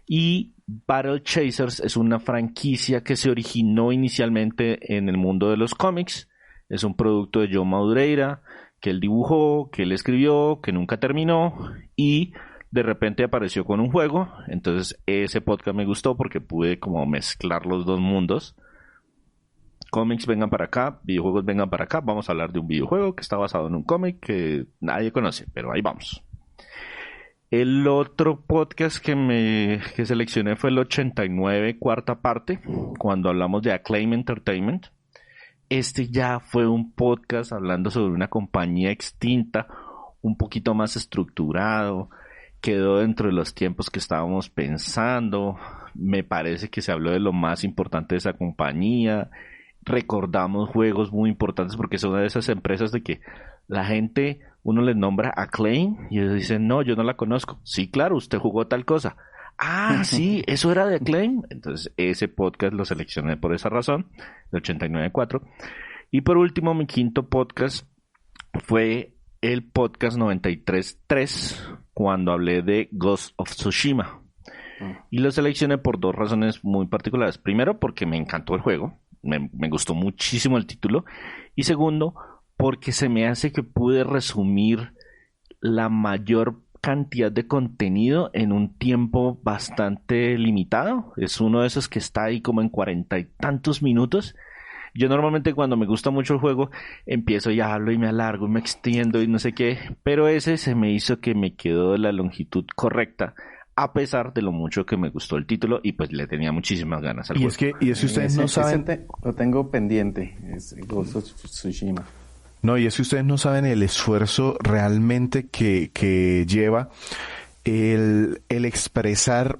A: Y Battle Chasers es una franquicia que se originó inicialmente en el mundo de los cómics. Es un producto de Joe Madureira, que él dibujó, que él escribió, que nunca terminó, y de repente apareció con un juego. Entonces ese podcast me gustó porque pude como mezclar los dos mundos. Cómics vengan para acá, videojuegos vengan para acá. Vamos a hablar de un videojuego que está basado en un cómic que nadie conoce, pero ahí vamos. El otro podcast que seleccioné fue el 89, cuarta parte, cuando hablamos de Acclaim Entertainment. Este ya fue un podcast hablando sobre una compañía extinta, un poquito más estructurado, quedó dentro de los tiempos que estábamos pensando. Me parece que se habló de lo más importante de esa compañía. Recordamos juegos muy importantes porque son de esas empresas de que la gente, uno les nombra Acclaim y ellos dicen, no, yo no la conozco. Sí, claro, usted jugó tal cosa. Ah, sí, eso era de Acclaim. Entonces ese podcast lo seleccioné por esa razón, el 89.4. Y por último, mi quinto podcast fue el podcast 93.3, cuando hablé de Ghost of Tsushima. Y lo seleccioné por 2 razones muy particulares. Primero, porque me encantó el juego, me gustó muchísimo el título. Y segundo, porque se me hace que pude resumir la mayor cantidad de contenido en un tiempo bastante limitado. Es uno de esos que está ahí como en 40 y tantos minutos. Yo normalmente cuando me gusta mucho el juego empiezo y hablo y me alargo y me extiendo y no sé qué, pero ese se me hizo que me quedó de la longitud correcta, a pesar de lo mucho que me gustó el título y pues le tenía muchísimas ganas al juego.
B: Y es que ustedes no saben...
E: Lo tengo pendiente, es Ghost of Tsushima.
B: No, y es que ustedes no saben el esfuerzo realmente que lleva el expresar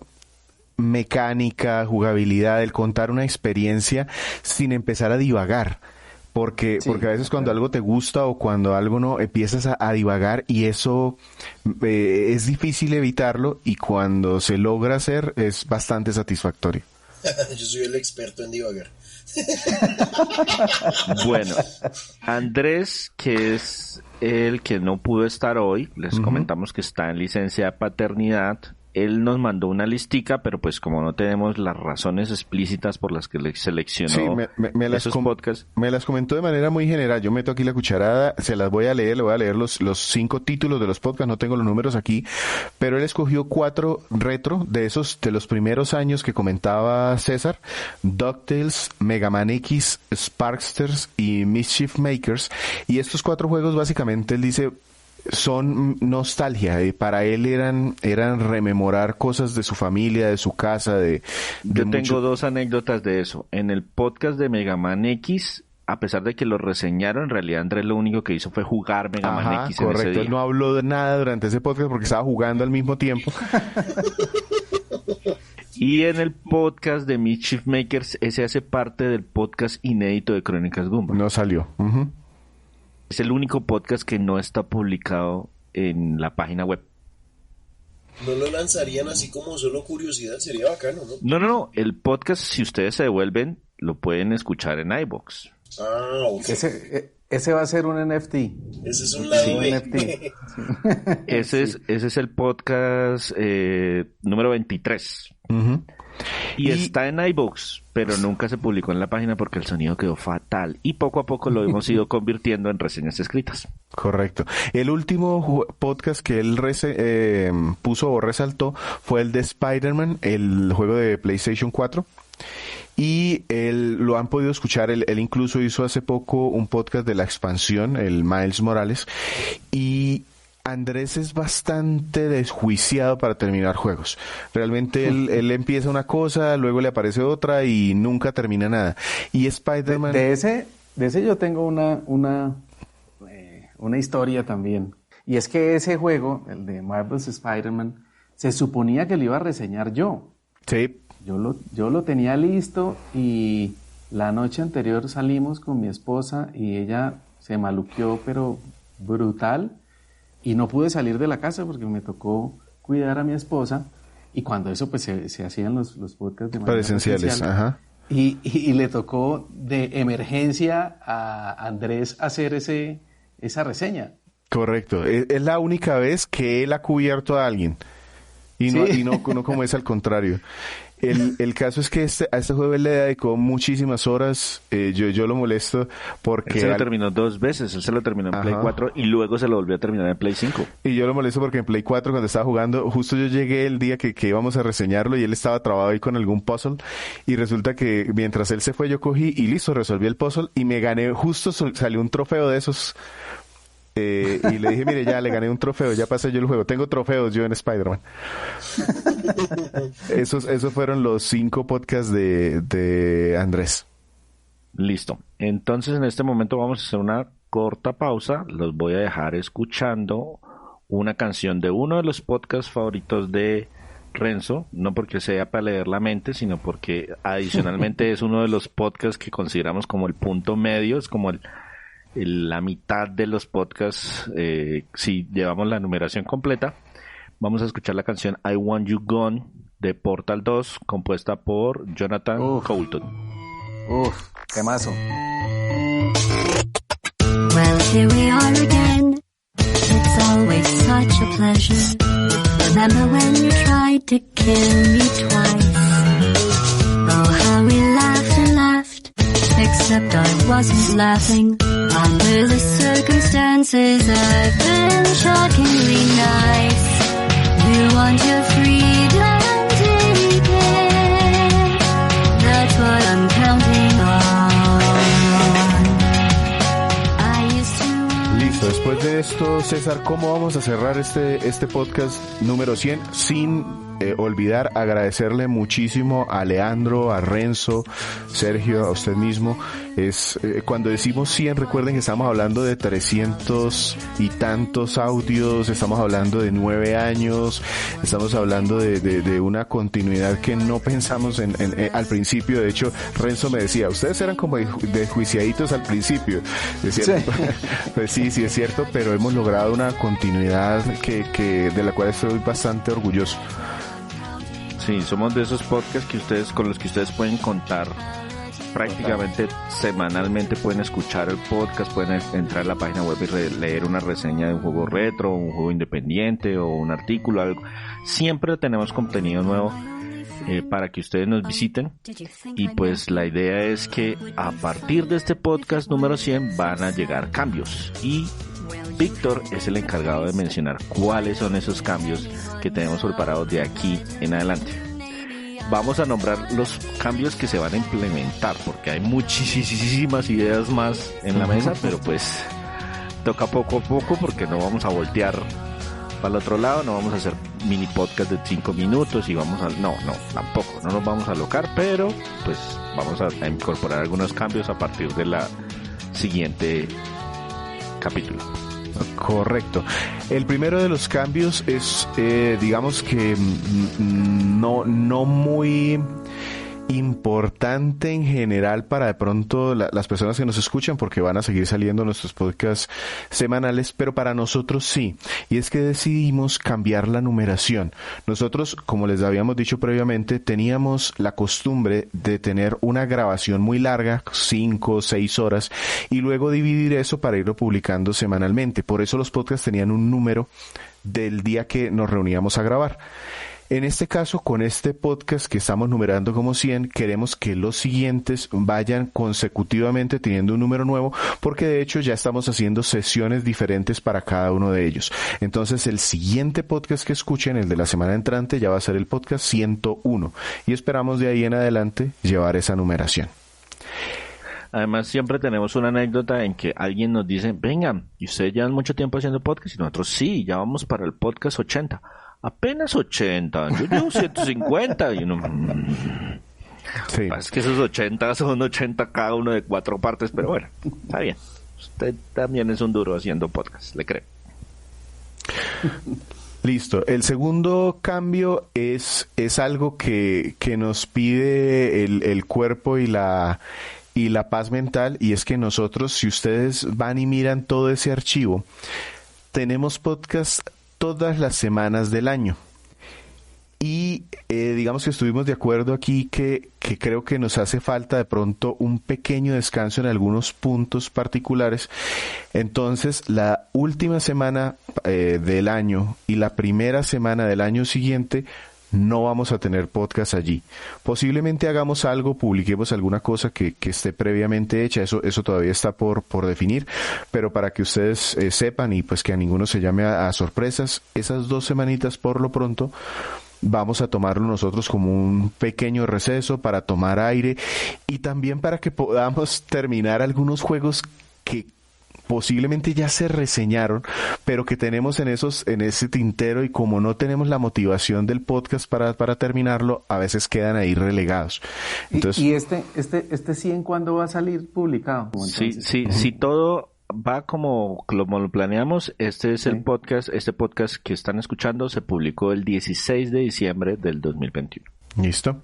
B: mecánica, jugabilidad, el contar una experiencia sin empezar a divagar. Porque a veces cuando algo te gusta o cuando algo no, empiezas a divagar y eso es difícil evitarlo, y cuando se logra hacer es bastante satisfactorio.
D: Yo soy el experto en divagar.
A: Bueno, Andrés, que es el que no pudo estar hoy, les comentamos que está en licencia de paternidad. Él nos mandó una listica, pero pues como no tenemos las razones explícitas por las que le seleccionó esos podcasts.
B: Me las comentó de manera muy general. Yo meto aquí la cucharada, se las voy a leer, le voy a leer los 5 títulos de los podcasts, no tengo los números aquí, pero él escogió 4 retro de los primeros años que comentaba César: DuckTales, Mega Man X, Sparksters y Mischief Makers. Y estos 4 juegos básicamente él dice son nostalgia, para él eran rememorar cosas de su familia, de su casa,
A: Yo tengo 2 anécdotas de eso. En el podcast de Mega Man X, a pesar de que lo reseñaron, en realidad Andrés lo único que hizo fue jugar Mega Man X.
B: Correcto.
A: En ese día.
B: Él no habló de nada durante ese podcast porque estaba jugando al mismo tiempo.
A: Y en el podcast de Mischief Makers, ese hace parte del podcast inédito de Crónicas Goomba.
B: No salió. Uh-huh.
A: Es el único podcast que no está publicado en la página web.
D: ¿No lo lanzarían así como solo curiosidad? Sería bacano, ¿no?
A: No. El podcast, si ustedes se devuelven, lo pueden escuchar en iVoox.
D: Ah, ok.
E: Ese va a ser un NFT.
D: Ese es un lado B.
E: NFT.
A: Ese es el podcast número 23.
B: Uh-huh.
A: Y está en iVoox, pero nunca se publicó en la página porque el sonido quedó fatal. Y poco a poco lo hemos ido convirtiendo en reseñas escritas.
B: Correcto. El último podcast que él puso o resaltó fue el de Spider-Man, el juego de PlayStation 4. Y él lo han podido escuchar, él incluso hizo hace poco un podcast de la expansión, el Miles Morales, y Andrés es bastante desjuiciado para terminar juegos. Realmente él empieza una cosa, luego le aparece otra y nunca termina nada. Y Spider-Man...
E: De ese yo tengo una historia también. Y es que ese juego, el de Marvel's Spider-Man, se suponía que lo iba a reseñar yo.
B: Sí.
E: Yo lo tenía listo y la noche anterior salimos con mi esposa y ella se maluqueó, pero brutal, y no pude salir de la casa porque me tocó cuidar a mi esposa, y cuando eso pues se hacían los podcasts de manera
B: presenciales,
E: presencial,
B: ajá.
E: Y le tocó de emergencia a Andrés hacer esa reseña.
B: Correcto. Es la única vez que él ha cubierto a alguien. Y no como es al contrario. El caso es que a este juego él le dedicó muchísimas horas. Yo lo molesto porque...
A: Él se lo terminó 2 veces. Él se lo terminó en Play 4 y luego se lo volvió a terminar en Play 5.
B: Y yo lo molesto porque en Play 4 cuando estaba jugando, justo yo llegué el día que íbamos a reseñarlo y él estaba trabado ahí con algún puzzle. Y resulta que mientras él se fue yo cogí y listo, resolví el puzzle y me gané, justo salió un trofeo de esos... y le dije, mire, ya le gané un trofeo, ya pasé yo el juego, tengo trofeos yo en Spider-Man. Esos fueron los 5 podcasts de Andrés.
A: Listo. Entonces en este momento vamos a hacer una corta pausa. Los voy a dejar escuchando una canción de uno de los podcasts favoritos de Renzo, no porque sea para leer la mente, sino porque adicionalmente es uno de los podcasts que consideramos como el punto medio, es como la mitad de los podcasts, si llevamos la numeración completa. Vamos a escuchar la canción I Want You Gone de Portal 2, compuesta por Jonathan Coulton.
E: Temazo.
F: Well, here we are again. It's always such a pleasure. Remember when you tried to kill me twice? Oh, how we laughed and laughed. Except I wasn't laughing. Under the circumstances, I've been shockingly nice. You want your freedom, take it. That's what I'm counting on. I used to...
B: Listo, después de esto, César, ¿cómo vamos a cerrar este podcast número 100 sin olvidar agradecerle muchísimo a Leandro, a Renzo, Sergio, a usted mismo? Cuando decimos 100, recuerden que estamos hablando de 300 y tantos audios, estamos hablando de 9 años, estamos hablando de una continuidad que no pensamos al principio. De hecho, Renzo me decía, ustedes eran como desjuiciaditos al principio. Decía, sí. Pues sí, es cierto, pero hemos logrado una continuidad de la cual estoy bastante orgulloso.
A: Sí, somos de esos podcasts con los que ustedes pueden contar prácticamente semanalmente. Pueden escuchar el podcast, pueden entrar a la página web y leer una reseña de un juego retro, un juego independiente o un artículo, algo. Siempre tenemos contenido nuevo para que ustedes nos visiten, y pues la idea es que a partir de este podcast número 100 van a llegar cambios, y Víctor es el encargado de mencionar cuáles son esos cambios que tenemos preparados de aquí en adelante. Vamos a nombrar los cambios que se van a implementar, porque hay muchísimas ideas más en la mesa, pero pues toca poco a poco, porque no vamos a voltear para el otro lado, no vamos a hacer mini podcast de 5 minutos y vamos a... No, tampoco, no nos vamos a alocar, pero pues vamos a incorporar algunos cambios a partir de la siguiente capítulo.
B: Correcto. El primero de los cambios es, digamos que no muy importante en general para de pronto las personas que nos escuchan, porque van a seguir saliendo nuestros podcasts semanales, pero para nosotros sí, y es que decidimos cambiar la numeración. Nosotros, como les habíamos dicho previamente, teníamos la costumbre de tener una grabación muy larga, 5 o 6 horas, y luego dividir eso para irlo publicando semanalmente. Por eso los podcasts tenían un número del día que nos reuníamos a grabar. En este caso, con este podcast que estamos numerando como 100, queremos que los siguientes vayan consecutivamente teniendo un número nuevo, porque de hecho ya estamos haciendo sesiones diferentes para cada uno de ellos. Entonces, el siguiente podcast que escuchen, el de la semana entrante, ya va a ser el podcast 101, y esperamos de ahí en adelante llevar esa numeración.
A: Además, siempre tenemos una anécdota en que alguien nos dice, vengan, ¿y ustedes llevan mucho tiempo haciendo podcast? Y nosotros, sí, ya vamos para el podcast 80. Apenas 80, yo llevo 150 y uno...
B: Sí.
A: Es que esos 80 son 80 cada uno de 4 partes, pero bueno, está bien. Usted también es un duro haciendo podcast, le creo.
B: Listo. El segundo cambio es algo que nos pide el cuerpo y la paz mental, y es que nosotros, si ustedes van y miran todo ese archivo, tenemos podcast todas las semanas del año. Y digamos que estuvimos de acuerdo aquí que creo que nos hace falta de pronto un pequeño descanso en algunos puntos particulares. Entonces, la última semana del año y la primera semana del año siguiente no vamos a tener podcast allí. Posiblemente hagamos algo, publiquemos alguna cosa que esté previamente hecha, eso todavía está por definir, pero para que ustedes sepan y pues que a ninguno se llame a sorpresas, esas 2 semanitas por lo pronto vamos a tomarlo nosotros como un pequeño receso para tomar aire y también para que podamos terminar algunos juegos que posiblemente ya se reseñaron, pero que tenemos en ese tintero, y como no tenemos la motivación del podcast para terminarlo, a veces quedan ahí relegados. Entonces,
E: ¿Y este 100 cuándo va a salir publicado?
A: Si todo va como lo planeamos, este es el podcast, este podcast que están escuchando se publicó el 16 de diciembre del 2021.
B: Listo.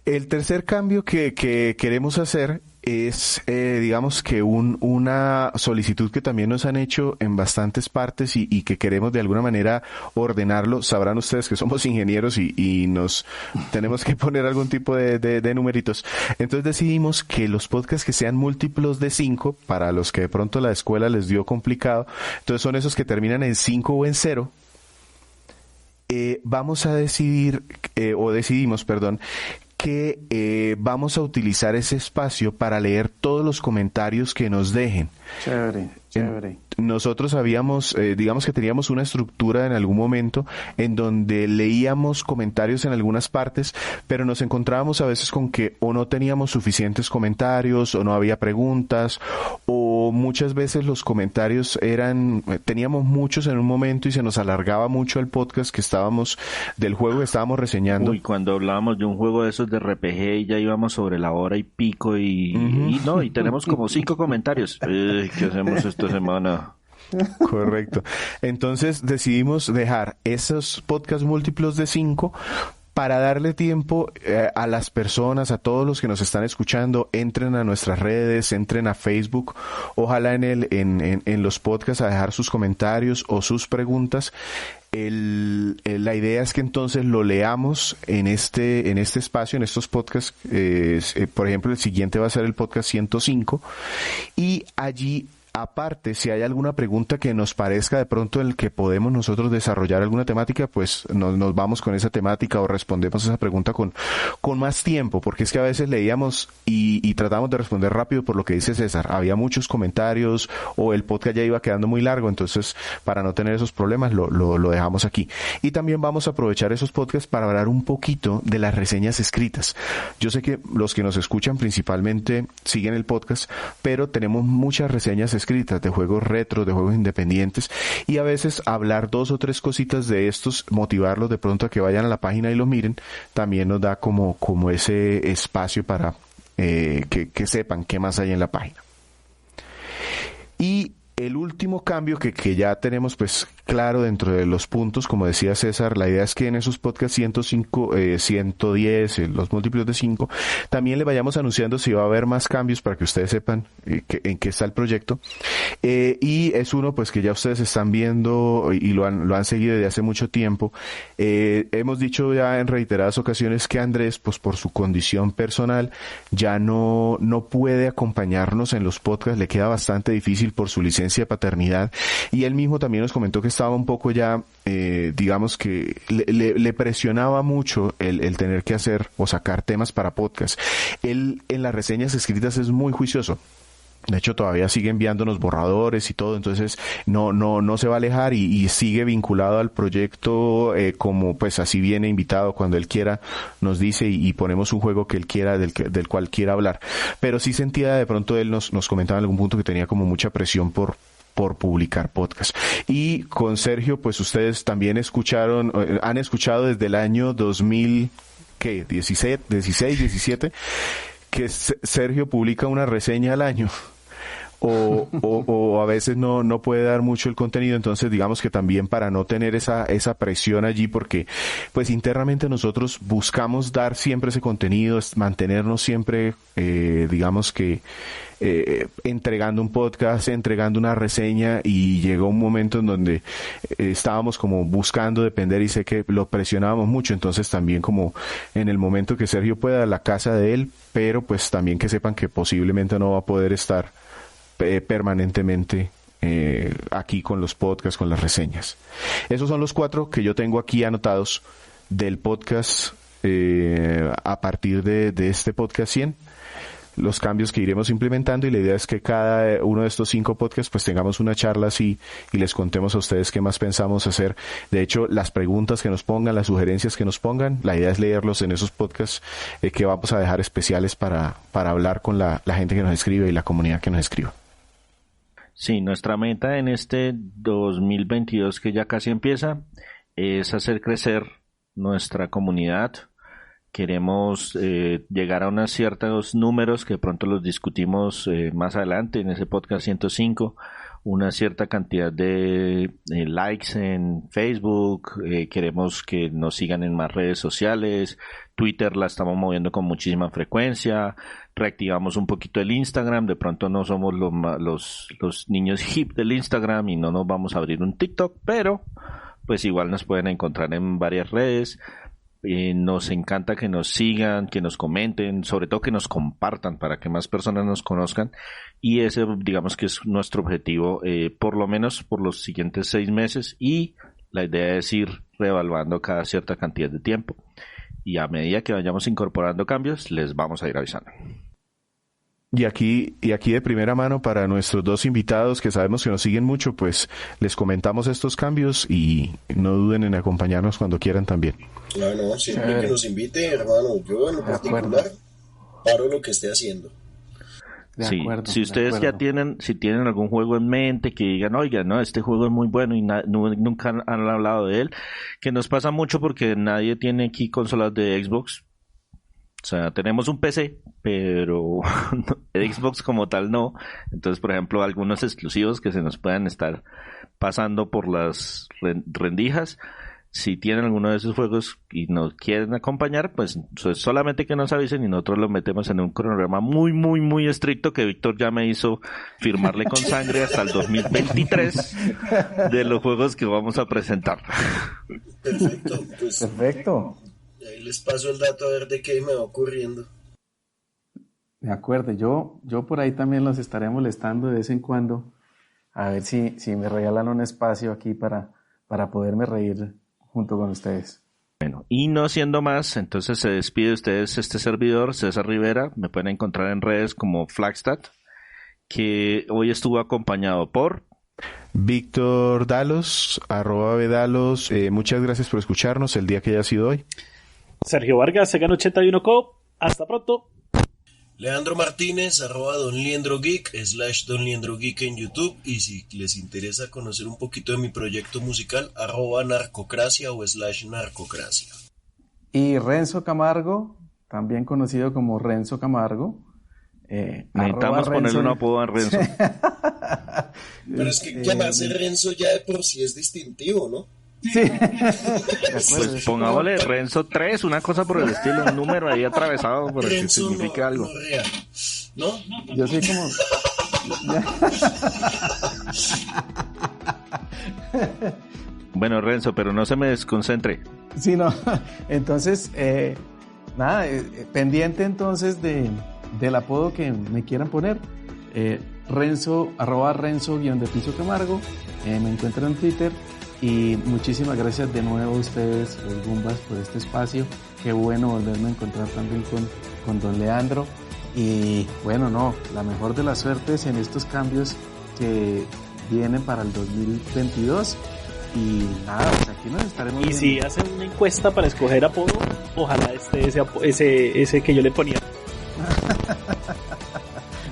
B: El tercer cambio que queremos hacer es, digamos que una solicitud que también nos han hecho en bastantes partes y que queremos de alguna manera ordenarlo. Sabrán ustedes que somos ingenieros y nos tenemos que poner algún tipo de numeritos. Entonces decidimos que los podcasts que sean múltiplos de 5, para los que de pronto la escuela les dio complicado, entonces son esos que terminan en 5 o en 0. Vamos a decidir, decidimos, que vamos a utilizar ese espacio para leer todos los comentarios que nos dejen.
E: Chévere.
B: Nosotros habíamos, digamos que teníamos una estructura en algún momento en donde leíamos comentarios en algunas partes, pero nos encontrábamos a veces con que o no teníamos suficientes comentarios, o no había preguntas, o muchas veces los comentarios teníamos muchos en un momento y se nos alargaba mucho el podcast del juego que estábamos reseñando.
A: Uy, cuando hablábamos de un juego de esos de RPG y ya íbamos sobre la hora y pico y tenemos como 5 comentarios. ¿Qué hacemos esta semana?
B: Correcto. Entonces decidimos dejar esos podcasts múltiplos de 5 para darle tiempo a las personas, a todos los que nos están escuchando, entren a nuestras redes, entren a Facebook, ojalá en los podcasts a dejar sus comentarios o sus preguntas. La idea es que entonces lo leamos en este espacio, en estos podcasts. Por ejemplo, el siguiente va a ser el podcast 105, y allí, aparte, si hay alguna pregunta que nos parezca de pronto en el que podemos nosotros desarrollar alguna temática, pues nos vamos con esa temática o respondemos esa pregunta con más tiempo, porque es que a veces leíamos y tratamos de responder rápido por lo que dice César. Había muchos comentarios o el podcast ya iba quedando muy largo, entonces para no tener esos problemas lo dejamos aquí. Y también vamos a aprovechar esos podcasts para hablar un poquito de las reseñas escritas. Yo sé que los que nos escuchan principalmente siguen el podcast, pero tenemos muchas reseñas escritas de juegos retro, de juegos independientes, y a veces hablar 2 o 3 cositas de estos, motivarlos de pronto a que vayan a la página y lo miren, también nos da como ese espacio para que sepan qué más hay en la página. Y el último cambio que ya tenemos pues claro dentro de los puntos, como decía César, la idea es que en esos podcasts 105, 110, los múltiplos de 5, también le vayamos anunciando si va a haber más cambios para que ustedes sepan en qué está el proyecto. Y es uno pues que ya ustedes están viendo y lo han seguido desde hace mucho tiempo. Hemos dicho ya en reiteradas ocasiones que Andrés, pues por su condición personal, ya no puede acompañarnos en los podcasts, le queda bastante difícil por su licencia de paternidad, y él mismo también nos comentó que estaba un poco ya, digamos que le presionaba mucho el tener que hacer o sacar temas para podcast. Él en las reseñas escritas es muy juicioso. De hecho, todavía sigue enviándonos borradores y todo, entonces no se va a alejar y sigue vinculado al proyecto, como pues así viene invitado cuando él quiera, nos dice y ponemos un juego que él quiera, del cual quiera hablar. Pero sí sentía, de pronto él nos comentaba en algún punto que tenía como mucha presión por publicar podcast. Y con Sergio, pues ustedes también han escuchado desde el año 16, 17, que Sergio publica una reseña al año. O a veces no puede dar mucho el contenido, entonces digamos que también para no tener esa presión allí, porque pues internamente nosotros buscamos dar siempre ese contenido, mantenernos siempre, digamos que entregando un podcast, entregando una reseña, y llegó un momento en donde estábamos como buscando depender y sé que lo presionábamos mucho, entonces también como en el momento que Sergio pueda, la casa de él, pero pues también que sepan que posiblemente no va a poder estar permanentemente aquí con los podcasts, con las reseñas. Esos son los 4 que yo tengo aquí anotados del podcast a partir de este podcast 100. Los cambios que iremos implementando, y la idea es que cada uno de estos 5 podcasts pues tengamos una charla así y les contemos a ustedes qué más pensamos hacer. De hecho, las preguntas que nos pongan, las sugerencias que nos pongan, la idea es leerlos en esos podcasts que vamos a dejar especiales para hablar con la gente que nos escribe y la comunidad que nos escriba.
A: Sí, nuestra meta en este 2022 que ya casi empieza es hacer crecer nuestra comunidad. Queremos llegar a unos ciertos números que pronto los discutimos más adelante en ese podcast 105, una cierta cantidad de likes en Facebook, queremos que nos sigan en más redes sociales, Twitter la estamos moviendo con muchísima frecuencia, reactivamos un poquito el Instagram, de pronto no somos los niños hip del Instagram y no nos vamos a abrir un TikTok, pero pues igual nos pueden encontrar en varias redes. Nos encanta que nos sigan, que nos comenten, sobre todo que nos compartan para que más personas nos conozcan, y ese digamos que es nuestro objetivo, por lo menos por los siguientes 6 meses, y la idea es ir reevaluando cada cierta cantidad de tiempo, y a medida que vayamos incorporando cambios les vamos a ir avisando.
B: Y aquí de primera mano para nuestros 2 invitados que sabemos que nos siguen mucho, pues les comentamos estos cambios y no duden en acompañarnos cuando quieran también.
D: No, siempre que nos invite, hermano. Yo en lo particular paro lo que esté haciendo.
A: Sí, si ustedes ya tienen algún juego en mente que digan, oiga, no, este juego es muy bueno y nunca han hablado de él, que nos pasa mucho porque nadie tiene aquí consolas de Xbox. O sea, tenemos un PC, pero Xbox como tal no. Entonces, por ejemplo, algunos exclusivos que se nos puedan estar pasando por las rendijas, si tienen alguno de esos juegos y nos quieren acompañar, pues solamente que nos avisen y nosotros lo metemos en un cronograma muy, muy, muy estricto que Víctor ya me hizo firmarle con sangre hasta el 2023 de los juegos que vamos a presentar.
D: Perfecto, pues.
E: Perfecto.
D: Ahí les paso el dato a ver de qué me va ocurriendo.
E: De acuerdo, yo por ahí también los estaré molestando de vez en cuando, a ver si me regalan un espacio aquí para poderme reír junto con ustedes.
A: Bueno, y no siendo más, entonces se despide de ustedes este servidor, César Rivera. Me pueden encontrar en redes como Flagstad, que hoy estuvo acompañado por
B: Víctor Dalos, @Dalos. Muchas gracias por escucharnos el día que haya sido hoy.
C: Sergio Vargas, Segan81 Co. Hasta pronto.
D: Leandro Martínez, @DonLiendroGeek, /DonLiendroGeek en YouTube, y si les interesa conocer un poquito de mi proyecto musical, @Narcocracia o /Narcocracia.
E: Y Renzo Camargo, también conocido como Renzo Camargo,
A: Necesitamos ponerle un apodo a Renzo.
D: Pero es que llamarse Renzo ya de por sí es distintivo, ¿no?
E: Sí.
A: Pues pongámosle Renzo 3, una cosa por el estilo, un número ahí atravesado para que
D: Renzo
A: signifique algo.
D: ¿No?
E: Yo soy como...
A: Bueno, Renzo, pero no se me desconcentre.
E: Sí, no. Entonces, nada, pendiente entonces del apodo que me quieran poner. Renzo, @Renzo_de Piso Camargo. Me encuentro en Twitter. Y muchísimas gracias de nuevo a ustedes, los Gumbas, por este espacio. Qué bueno volverme a encontrar también con don Leandro. Y bueno, no, la mejor de las suertes en estos cambios que vienen para el 2022. Y nada, pues aquí nos estaremos viendo.
C: Si hacen una encuesta para escoger apodo, ojalá ese que yo le ponía.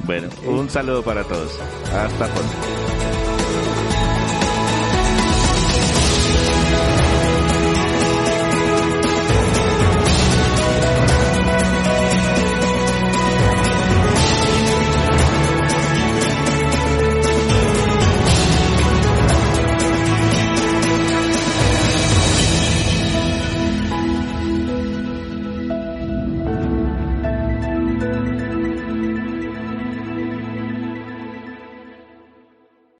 A: Bueno, un saludo para todos. Hasta pronto.